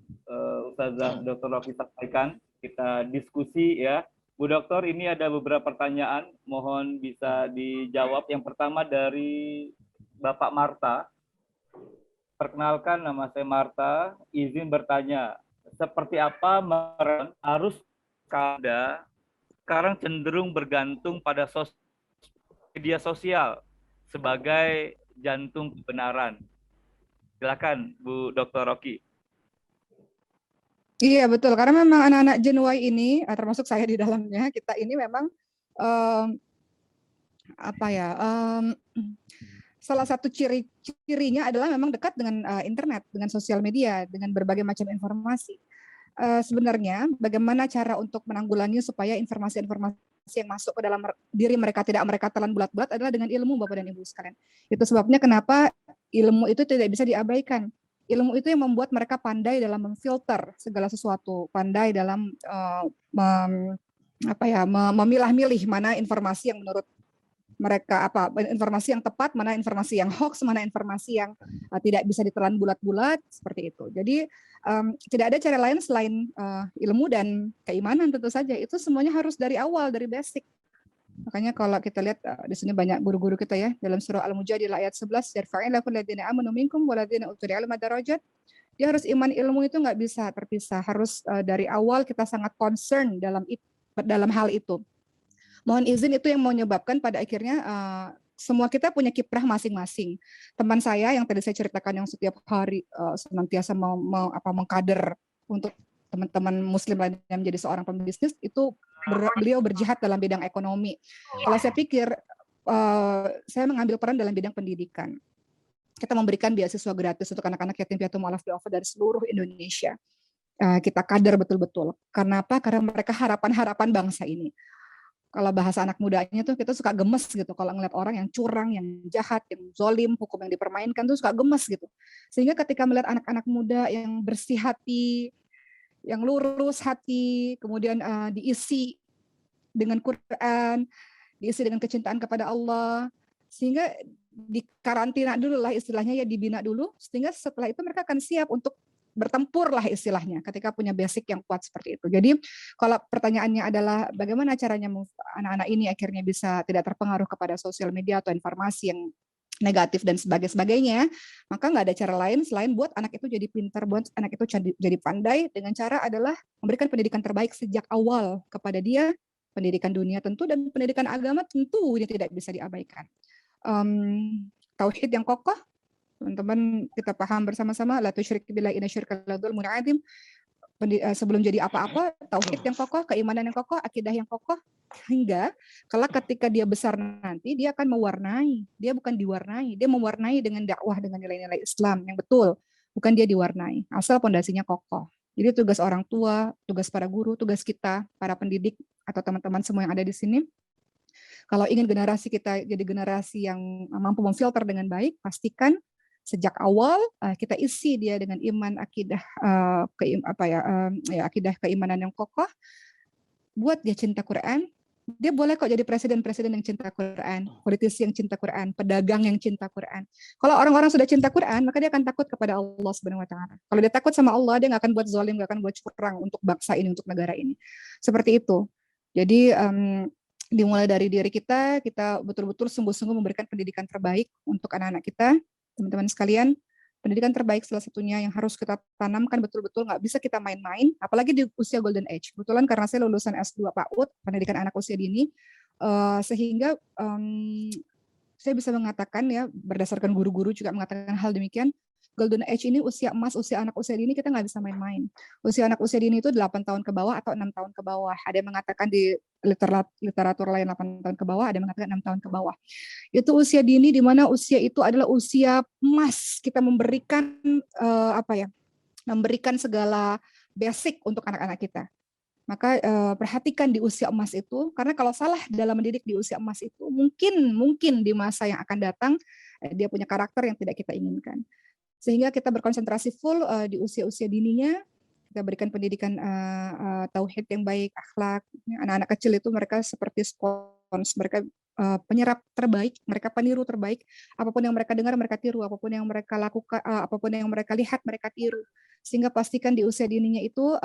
Ustazah Dr. Rofi sampaikan, kita diskusi ya. Bu Dokter, ini ada beberapa pertanyaan, mohon bisa dijawab. Yang pertama dari Bapak Marta. Perkenalkan, nama saya Marta, izin bertanya, seperti apa arus kada sekarang cenderung bergantung pada media sosial sebagai jantung kebenaran? Silakan Bu Dr. Rocky. Iya betul, karena memang anak-anak Gen Y ini, termasuk saya di dalamnya, kita ini memang salah satu cirinya adalah memang dekat dengan internet, dengan sosial media, dengan berbagai macam informasi. Sebenarnya bagaimana cara untuk menanggulangi supaya informasi-informasi yang masuk ke dalam diri mereka tidak mereka telan bulat-bulat adalah dengan ilmu, Bapak dan Ibu sekalian. Itu sebabnya kenapa ilmu itu tidak bisa diabaikan. Ilmu itu yang membuat mereka pandai dalam memfilter segala sesuatu, pandai dalam memilah-milih mana informasi yang menurut mereka informasi yang tepat, mana informasi yang hoax, mana informasi yang tidak bisa ditelan bulat-bulat, seperti itu. Jadi tidak ada cara lain selain ilmu dan keimanan tentu saja. Itu semuanya harus dari awal, dari basic. Makanya kalau kita lihat di sini banyak guru-guru kita ya, dalam surah Al-Mujadilah ayat 11, yarfa'illahu alladziina aamanu minkum walladziina utul ilma darajat. Dia harus iman ilmu itu nggak bisa terpisah, harus dari awal kita sangat concern dalam hal itu. Mohon izin itu yang menyebabkan pada akhirnya semua kita punya kiprah masing-masing. Teman saya yang tadi saya ceritakan yang setiap hari senantiasa mengkader untuk teman-teman muslim lain yang menjadi seorang pembisnis, itu beliau berjihad dalam bidang ekonomi. Kalau saya pikir saya mengambil peran dalam bidang pendidikan. Kita memberikan beasiswa gratis untuk anak-anak yatim piatu mu'allaf du'afa dari seluruh Indonesia. Kita kader betul-betul. Karena apa? Karena mereka harapan-harapan bangsa ini. Kalau bahasa anak mudanya tuh kita suka gemes gitu kalau ngeliat orang yang curang, yang jahat, yang zolim, hukum yang dipermainkan tuh suka gemes gitu. Sehingga ketika melihat anak-anak muda yang bersih hati, yang lurus hati, kemudian diisi dengan Quran, diisi dengan kecintaan kepada Allah, sehingga dikarantina dulu lah istilahnya, ya dibina dulu, sehingga setelah itu mereka akan siap untuk bertempur lah istilahnya ketika punya basic yang kuat seperti itu. Jadi kalau pertanyaannya adalah bagaimana caranya anak-anak ini akhirnya bisa tidak terpengaruh kepada sosial media atau informasi yang negatif dan sebagainya, maka nggak ada cara lain selain buat anak itu jadi pintar, buat anak itu jadi pandai, dengan cara adalah memberikan pendidikan terbaik sejak awal kepada dia, pendidikan dunia tentu dan pendidikan agama tentu ini tidak bisa diabaikan. Tauhid yang kokoh, teman-teman kita paham bersama-sama, la tusyrik billahi inna syirka la dzulmun adzim. Sebelum jadi apa-apa, tauhid yang kokoh, keimanan yang kokoh, akidah yang kokoh, hingga kelak ketika dia besar nanti dia akan mewarnai, dia bukan diwarnai, dia mewarnai dengan dakwah, dengan nilai-nilai Islam yang betul, bukan dia diwarnai, asal pondasinya kokoh. Jadi tugas orang tua, tugas para guru, tugas kita, para pendidik atau teman-teman semua yang ada di sini, kalau ingin generasi kita jadi generasi yang mampu memfilter dengan baik, pastikan sejak awal kita isi dia dengan iman, akidah, akidah keimanan yang kokoh, buat dia cinta Quran. Dia boleh kok jadi presiden-presiden yang cinta Quran, politisi yang cinta Quran, pedagang yang cinta Quran. Kalau orang-orang sudah cinta Quran, maka dia akan takut kepada Allah Subhanahu wa taala. Kalau dia takut sama Allah, dia nggak akan buat zalim, nggak akan buat curang untuk bangsa ini, untuk negara ini. Seperti itu. Jadi dimulai dari diri kita betul-betul sungguh-sungguh memberikan pendidikan terbaik untuk anak-anak kita, teman-teman sekalian. Pendidikan terbaik salah satunya yang harus kita tanamkan betul-betul, nggak bisa kita main-main, apalagi di usia golden age. Kebetulan karena saya lulusan S2 PAUD, pendidikan anak usia dini, sehingga saya bisa mengatakan ya, berdasarkan guru-guru juga mengatakan hal demikian, golden age ini usia emas, usia anak usia dini kita nggak bisa main-main. Usia anak usia dini itu 8 tahun ke bawah atau 6 tahun ke bawah. Ada yang mengatakan di literatur lain 8 tahun ke bawah, ada yang mengatakan 6 tahun ke bawah. Itu usia dini di mana usia itu adalah usia emas. Kita memberikan memberikan segala basic untuk anak-anak kita. Maka perhatikan di usia emas itu, karena kalau salah dalam mendidik di usia emas itu, mungkin di masa yang akan datang dia punya karakter yang tidak kita inginkan. Sehingga kita berkonsentrasi full di usia-usia dininya, kita berikan pendidikan tauhid yang baik, akhlak. Anak-anak kecil itu mereka seperti spons, mereka penyerap terbaik, mereka peniru terbaik. Apapun yang mereka dengar mereka tiru, apapun yang mereka lakukan, apapun yang mereka lihat mereka tiru. Sehingga pastikan di usia dininya itu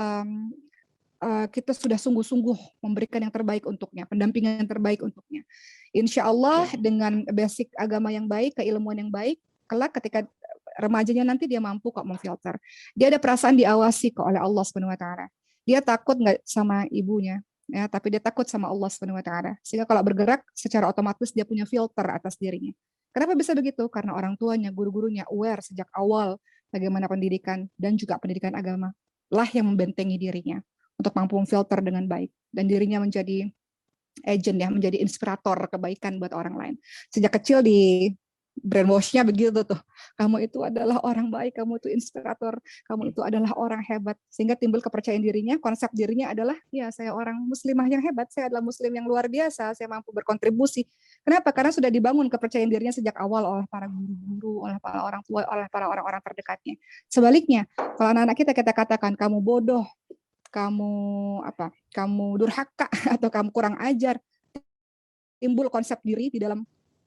kita sudah sungguh-sungguh memberikan yang terbaik untuknya, pendampingan yang terbaik untuknya. Insya Allah dengan basic agama yang baik, keilmuan yang baik, kelak ketika remajanya nanti dia mampu kok memfilter. Dia ada perasaan diawasi kok oleh Allah Subhanahu wa taala. Dia takut nggak sama ibunya, ya, tapi dia takut sama Allah Subhanahu wa taala. Sehingga kalau bergerak secara otomatis dia punya filter atas dirinya. Kenapa bisa begitu? Karena orang tuanya, guru-gurunya aware sejak awal bagaimana pendidikan dan juga pendidikan agama lah yang membentengi dirinya untuk mampu memfilter dengan baik dan dirinya menjadi agent ya, menjadi inspirator kebaikan buat orang lain. Sejak kecil di brainwash-nya begitu tuh. Kamu itu adalah orang baik, kamu itu inspirator, kamu itu adalah orang hebat. Sehingga timbul kepercayaan dirinya, konsep dirinya adalah, ya saya orang muslimah yang hebat, saya adalah muslim yang luar biasa, saya mampu berkontribusi. Kenapa? Karena sudah dibangun kepercayaan dirinya sejak awal oleh para guru-guru, oleh para orang tua, oleh para orang-orang terdekatnya. Sebaliknya, kalau anak-anak kita katakan, kamu bodoh, kamu durhaka, atau kamu kurang ajar, timbul konsep diri di dalam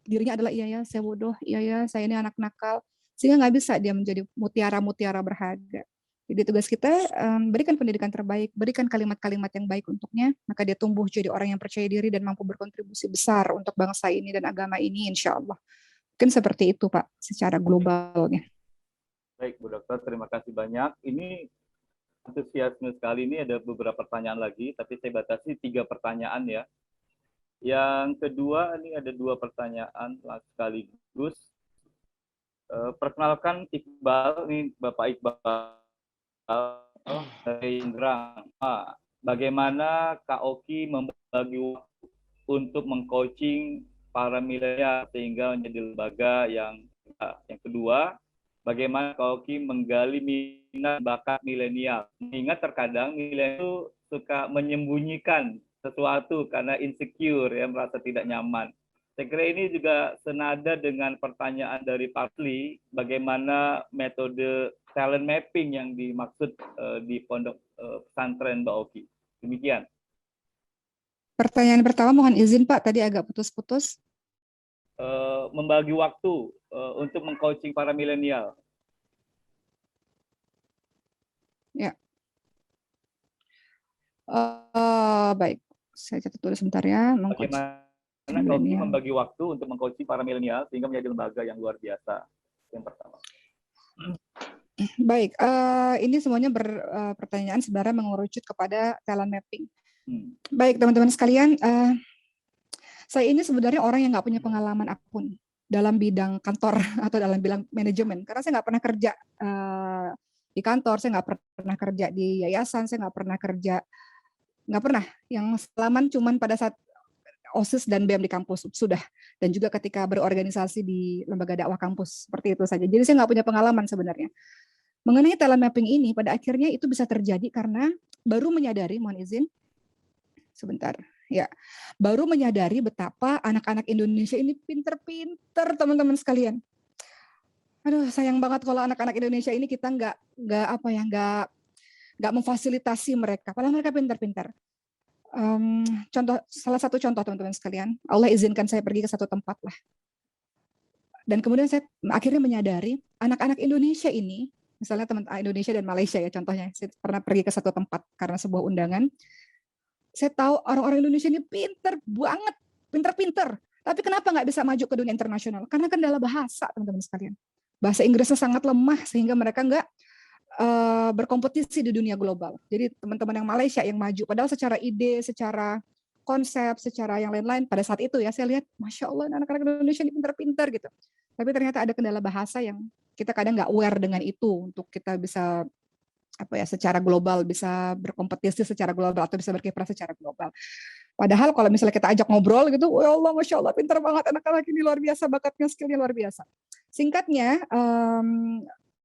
dirinya adalah iya ya saya bodoh, iya ya saya ini anak nakal, sehingga nggak bisa dia menjadi mutiara-mutiara berharga. Jadi tugas kita berikan pendidikan terbaik, berikan kalimat-kalimat yang baik untuknya, maka dia tumbuh jadi orang yang percaya diri dan mampu berkontribusi besar untuk bangsa ini dan agama ini, insya Allah. Mungkin seperti itu Pak, secara globalnya. Baik Bu Dokter, terima kasih banyak. Ini antusiasme sekali, ini ada beberapa pertanyaan lagi, tapi saya batasi 3 pertanyaan ya. Yang kedua, ini ada 2 pertanyaan sekaligus. Perkenalkan Iqbal, ini Bapak Iqbal dari Indrang. Bagaimana Kak Oki membagi waktu untuk mengcoaching para milenial sehingga menjadi lembaga yang kedua, bagaimana Kak Oki menggali minat bakat milenial? Mengingat terkadang milenial itu suka menyembunyikan sesuatu karena insecure ya, merasa tidak nyaman. Saya kira ini juga senada dengan pertanyaan dari Parsley, bagaimana metode talent mapping yang dimaksud di pondok pesantren Mbak Oki. Demikian. Pertanyaan pertama mohon izin Pak, tadi agak putus-putus. Membagi waktu untuk mengcoaching para milenial. Ya. Baik, saya catat dulu sebentar ya. Bagaimana kalau membagi waktu untuk mengcoaching para milenial sehingga menjadi lembaga yang luar biasa? Yang pertama. Baik, ini semuanya pertanyaan sebenarnya mengerucut kepada talent mapping. Baik teman-teman sekalian, saya ini sebenarnya orang yang nggak punya pengalaman apapun dalam bidang kantor atau dalam bidang manajemen, karena saya nggak pernah kerja di kantor, saya nggak pernah kerja di yayasan, saya nggak pernah kerja, nggak pernah. Yang selaman cuman pada saat OSIS dan BEM di kampus sudah, dan juga ketika berorganisasi di lembaga dakwah kampus seperti itu saja. Jadi saya nggak punya pengalaman sebenarnya. Mengenai talent mapping ini, pada akhirnya itu bisa terjadi karena baru menyadari, mohon izin, sebentar. Ya, baru menyadari betapa anak-anak Indonesia ini pinter-pinter teman-teman sekalian. Aduh, sayang banget kalau anak-anak Indonesia ini kita nggak memfasilitasi mereka. Padahal mereka pinter-pinter. Salah satu contoh teman-teman sekalian, Allah izinkan saya pergi ke satu tempat lah. Dan kemudian saya akhirnya menyadari anak-anak Indonesia ini, misalnya teman Indonesia dan Malaysia ya contohnya, saya pernah pergi ke satu tempat karena sebuah undangan. Saya tahu orang-orang Indonesia ini pinter banget, pinter-pinter. Tapi kenapa nggak bisa maju ke dunia internasional? Karena kendala bahasa, teman-teman sekalian. Bahasa Inggrisnya sangat lemah sehingga mereka nggak berkompetisi di dunia global. Jadi teman-teman yang Malaysia yang maju, padahal secara ide, secara konsep, secara yang lain-lain, pada saat itu ya saya lihat, Masya Allah anak-anak Indonesia ini pinter-pinter gitu. Tapi ternyata ada kendala bahasa yang kita kadang nggak aware dengan itu untuk kita bisa secara global, bisa berkompetisi secara global atau bisa berkiprah secara global. Padahal kalau misalnya kita ajak ngobrol gitu, ya Allah, Masya Allah, pinter banget anak-anak ini, luar biasa, bakatnya, skillnya luar biasa. Singkatnya,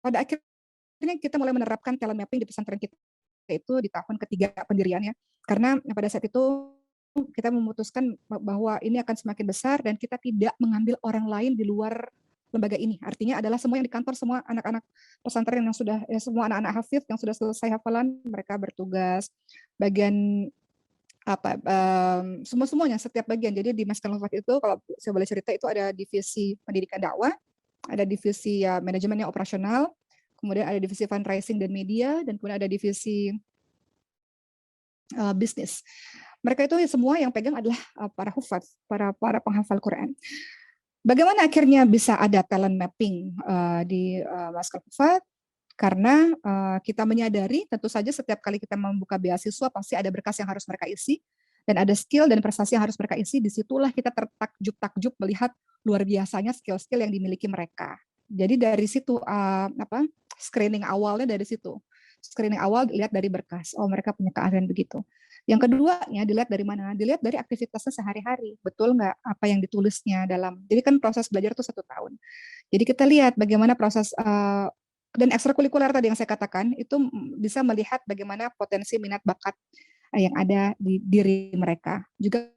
pada akhirnya kita mulai menerapkan talent mapping di pesantren kita itu di tahun ketiga pendiriannya. Karena pada saat itu kita memutuskan bahwa ini akan semakin besar dan kita tidak mengambil orang lain di luar lembaga ini. Artinya adalah semua yang di kantor, semua anak-anak pesantren yang sudah, semua anak-anak hafidz yang sudah selesai hafalan, mereka bertugas bagian semua-semuanya, setiap bagian. Jadi di Maskan Hufat itu, kalau saya boleh cerita, itu ada divisi pendidikan dakwah, ada divisi manajemen yang operasional, kemudian ada divisi fundraising dan media, dan kemudian ada divisi bisnis. Mereka itu semua yang pegang adalah para hufaz, para penghafal Quran. Bagaimana akhirnya bisa ada talent mapping di Maskan Hufat? Karena kita menyadari tentu saja setiap kali kita membuka beasiswa pasti ada berkas yang harus mereka isi dan ada skill dan prestasi yang harus mereka isi. Disitulah kita tertakjub-takjub melihat luar biasanya skill-skill yang dimiliki mereka. Jadi dari situ screening awalnya dari situ. Screening awal dilihat dari berkas. Oh, mereka punya keahlian begitu. Yang keduanya dilihat dari mana? Dilihat dari aktivitasnya sehari-hari. Betul nggak apa yang ditulisnya dalam. Jadi kan proses belajar itu 1 tahun. Jadi kita lihat bagaimana proses dan ekstrakurikuler tadi yang saya katakan itu bisa melihat bagaimana potensi minat bakat yang ada di diri mereka. Juga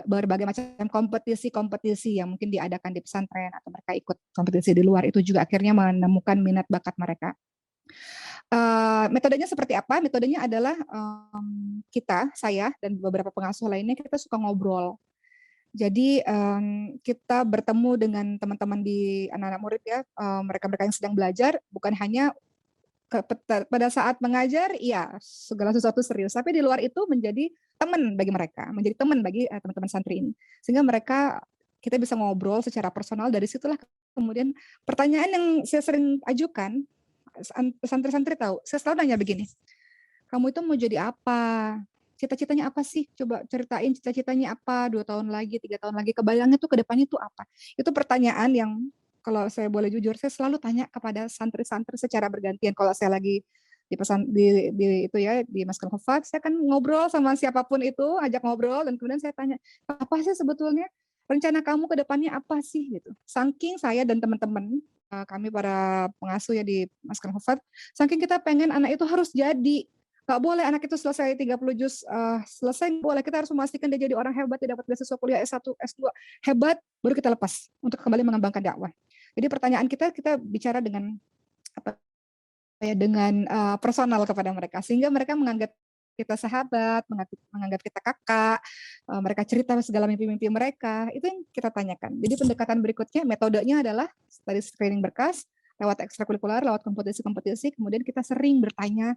berbagai macam kompetisi yang mungkin diadakan di pesantren atau mereka ikut kompetisi di luar itu juga akhirnya menemukan minat bakat mereka. Metodenya seperti apa? Metodenya adalah saya dan beberapa pengasuh lainnya kita suka ngobrol. Jadi kita bertemu dengan teman-teman di anak-anak murid ya, mereka-mereka yang sedang belajar, bukan hanya pada saat mengajar, ya segala sesuatu serius, tapi di luar itu menjadi teman bagi mereka, menjadi teman bagi teman-teman santri ini. Sehingga kita bisa ngobrol secara personal, dari situlah kemudian pertanyaan yang saya sering ajukan, santri-santri tahu, saya selalu nanya begini, kamu itu mau jadi apa? Cita-citanya apa sih? Coba ceritain cita-citanya apa, 2 tahun lagi, 3 tahun lagi, kebayangnya tuh ke depannya tuh apa? Itu pertanyaan yang kalau saya boleh jujur, saya selalu tanya kepada santri-santri secara bergantian. Kalau saya lagi di Maskan Hufat, saya kan ngobrol sama siapapun itu, ajak ngobrol, dan kemudian saya tanya, apa sih sebetulnya rencana kamu ke depannya apa sih? Gitu. Saking saya dan teman-teman, kami para pengasuh ya di Maskan Hufat, saking kita pengen anak itu harus jadi, Nggak boleh anak itu selesai 30 juz selesai, nggak boleh. Kita harus memastikan dia jadi orang hebat, dia dapat beasiswa kuliah S1, S2 hebat, baru kita lepas untuk kembali mengembangkan dakwah. Jadi pertanyaan kita bicara dengan apa ya, dengan personal kepada mereka, sehingga mereka menganggap kita sahabat, menganggap kita kakak, mereka cerita segala mimpi-mimpi mereka, itu yang kita tanyakan. Jadi pendekatan berikutnya, metodenya adalah tadi screening berkas, lewat ekstrakurikuler, lewat kompetisi-kompetisi, kemudian kita sering bertanya,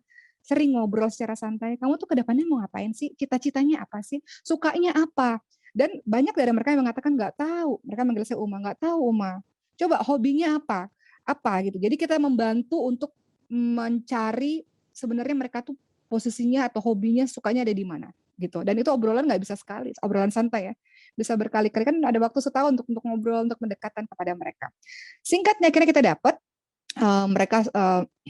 sering ngobrol secara santai, kamu tuh ke depannya mau ngapain sih? Cita-citanya apa sih? Sukanya apa? Dan banyak dari mereka yang mengatakan nggak tahu, mereka manggil saya Uma, nggak tahu Uma. Coba hobinya apa? Apa gitu. Jadi kita membantu untuk mencari sebenarnya mereka tuh posisinya atau hobinya sukanya ada di mana gitu. Dan itu obrolan nggak bisa sekali, obrolan santai ya. Bisa berkali-kali, kan ada waktu setahun untuk ngobrol, untuk mendekatan kepada mereka. Singkatnya akhirnya kita dapat mereka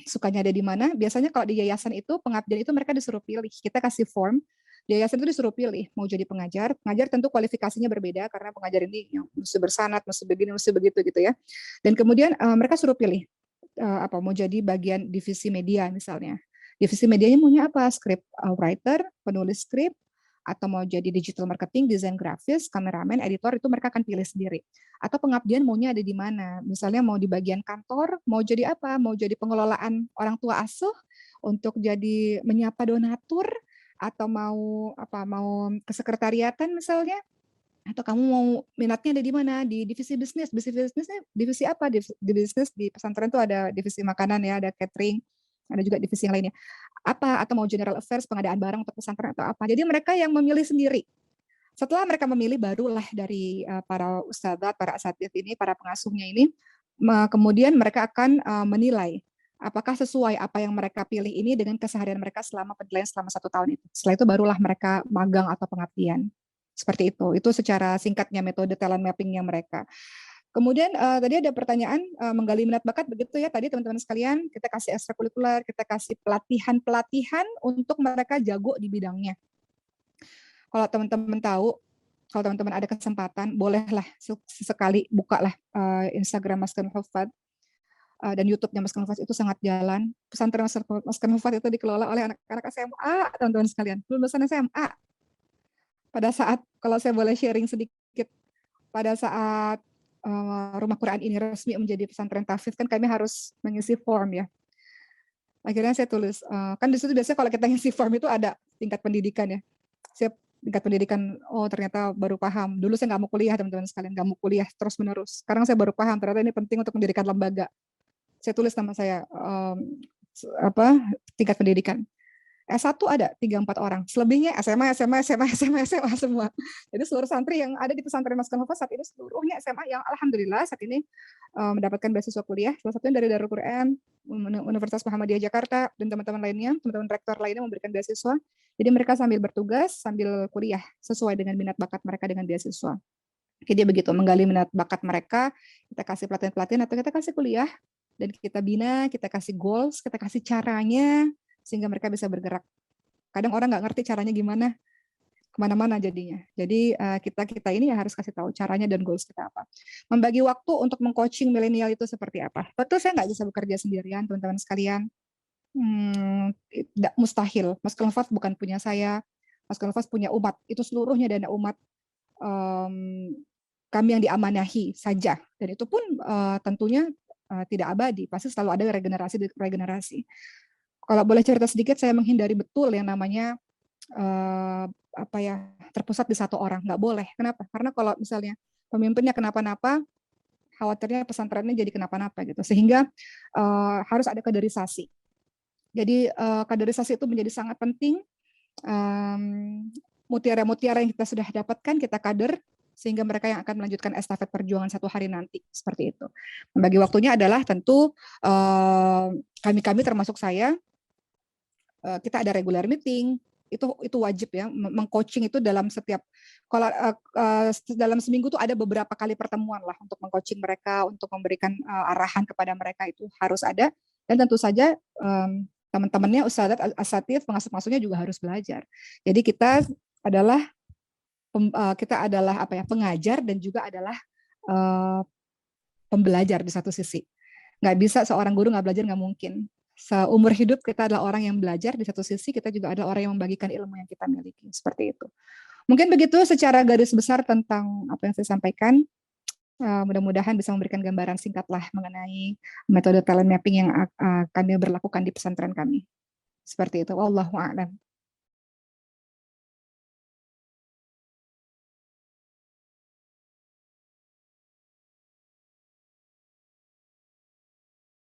sukanya ada di mana. Biasanya kalau di yayasan itu pengabdian itu mereka disuruh pilih. Kita kasih form. Di yayasan itu disuruh pilih mau jadi pengajar. Pengajar tentu kualifikasinya berbeda karena pengajar ini yang mesti bersanad, mesti begini, mesti begitu gitu ya. Dan kemudian mereka suruh pilih mau jadi bagian divisi media misalnya. Divisi medianya maunya apa? Script writer, penulis skrip, atau mau jadi digital marketing, desain grafis, kameramen, editor, itu mereka akan pilih sendiri. Atau pengabdian maunya ada di mana? Misalnya mau di bagian kantor, mau jadi apa? Mau jadi pengelolaan orang tua asuh, untuk jadi menyapa donatur, atau mau kesekretariatan misalnya, atau kamu mau minatnya ada di mana? Di divisi bisnis. Divisi apa? Di bisnis di pesantren itu ada divisi makanan ya, ada catering, ada juga divisi yang lainnya. Apa? Atau mau general affairs, pengadaan barang untuk pesantren atau apa. Jadi mereka yang memilih sendiri. Setelah mereka memilih, barulah dari para ustadzat, para asatidz ini, para pengasuhnya ini, kemudian mereka akan menilai apakah sesuai apa yang mereka pilih ini dengan keseharian mereka selama penilaian selama 1 tahun itu. Setelah itu barulah mereka magang atau pengabdian. Seperti itu. Itu secara singkatnya metode talent mappingnya mereka. Kemudian tadi ada pertanyaan menggali minat bakat begitu ya tadi teman-teman sekalian, kita kasih ekstrakurikuler, kita kasih pelatihan untuk mereka jago di bidangnya. Kalau teman-teman tahu, kalau teman-teman ada kesempatan, bolehlah sesekali bukalah Instagram Maskan Hufad dan YouTube-nya Maskan Hufad, itu sangat jalan. Pesantren Maskan Hufad itu dikelola oleh anak-anak SMA, teman-teman sekalian, lulusan SMA. Pada saat, kalau saya boleh sharing sedikit, pada saat Rumah Quran ini resmi menjadi pesantren tahfidz, kan kami harus mengisi form ya. Akhirnya saya tulis, kan di situ biasanya kalau kita ngisi form itu ada tingkat pendidikan ya. Saya tingkat pendidikan, oh ternyata baru paham. Dulu saya nggak mau kuliah teman-teman sekalian, nggak mau kuliah terus menerus. Sekarang saya baru paham ternyata ini penting untuk mendirikan lembaga. Saya tulis nama saya tingkat pendidikan. S1 ada 3-4 orang, selebihnya SMA semua. Jadi seluruh santri yang ada di pesantren Maskan Hufad saat ini seluruhnya SMA yang alhamdulillah saat ini mendapatkan beasiswa kuliah. Salah satunya dari Darul Quran, Universitas Muhammadiyah Jakarta, dan teman-teman lainnya, teman-teman rektor lainnya memberikan beasiswa. Jadi mereka sambil bertugas, sambil kuliah sesuai dengan minat bakat mereka dengan beasiswa. Jadi begitu, menggali minat bakat mereka, kita kasih pelatihan-pelatihan atau kita kasih kuliah, dan kita bina, kita kasih goals, kita kasih caranya, sehingga mereka bisa bergerak. Kadang orang nggak ngerti caranya gimana, kemana-mana jadinya. Jadi kita ini ya harus kasih tahu caranya dan goals kita apa. Membagi waktu untuk mengcoaching milenial itu seperti apa. Betul saya nggak bisa bekerja sendirian, teman-teman sekalian. Tidak mustahil. Maskan Hufad bukan punya saya. Maskan Hufad punya umat. Itu seluruhnya dana umat kami yang diamanahi saja. Dan itu pun tentunya tidak abadi. Pasti selalu ada regenerasi. Kalau boleh cerita sedikit, saya menghindari betul yang namanya terpusat di satu orang. Nggak boleh. Kenapa? Karena kalau misalnya pemimpinnya kenapa-napa, khawatirnya pesantrennya jadi kenapa-napa gitu. Sehingga harus ada kaderisasi. Jadi kaderisasi itu menjadi sangat penting. Mutiara-mutiara yang kita sudah dapatkan, kita kader, sehingga mereka yang akan melanjutkan estafet perjuangan satu hari nanti. Seperti itu. Membagi waktunya adalah tentu kami termasuk saya, kita ada regular meeting, itu wajib ya, mengcoaching itu dalam setiap, kalau dalam seminggu tuh ada beberapa kali pertemuan lah untuk mengcoaching mereka, untuk memberikan arahan kepada mereka, itu harus ada. Dan tentu saja teman-temannya, ustadzat, asatidz, pengasuh-pengasuhnya juga harus belajar. Jadi kita adalah pengajar dan juga adalah pembelajar di satu sisi. Nggak bisa seorang guru nggak belajar, nggak mungkin. seumur hidup kita adalah orang yang belajar, di satu sisi kita juga adalah orang yang membagikan ilmu yang kita miliki, seperti itu. Mungkin begitu secara garis besar tentang apa yang saya sampaikan. Mudah-mudahan bisa memberikan gambaran singkat lah mengenai metode talent mapping yang kami berlakukan di pesantren kami. Seperti itu. Wallahu a'lam.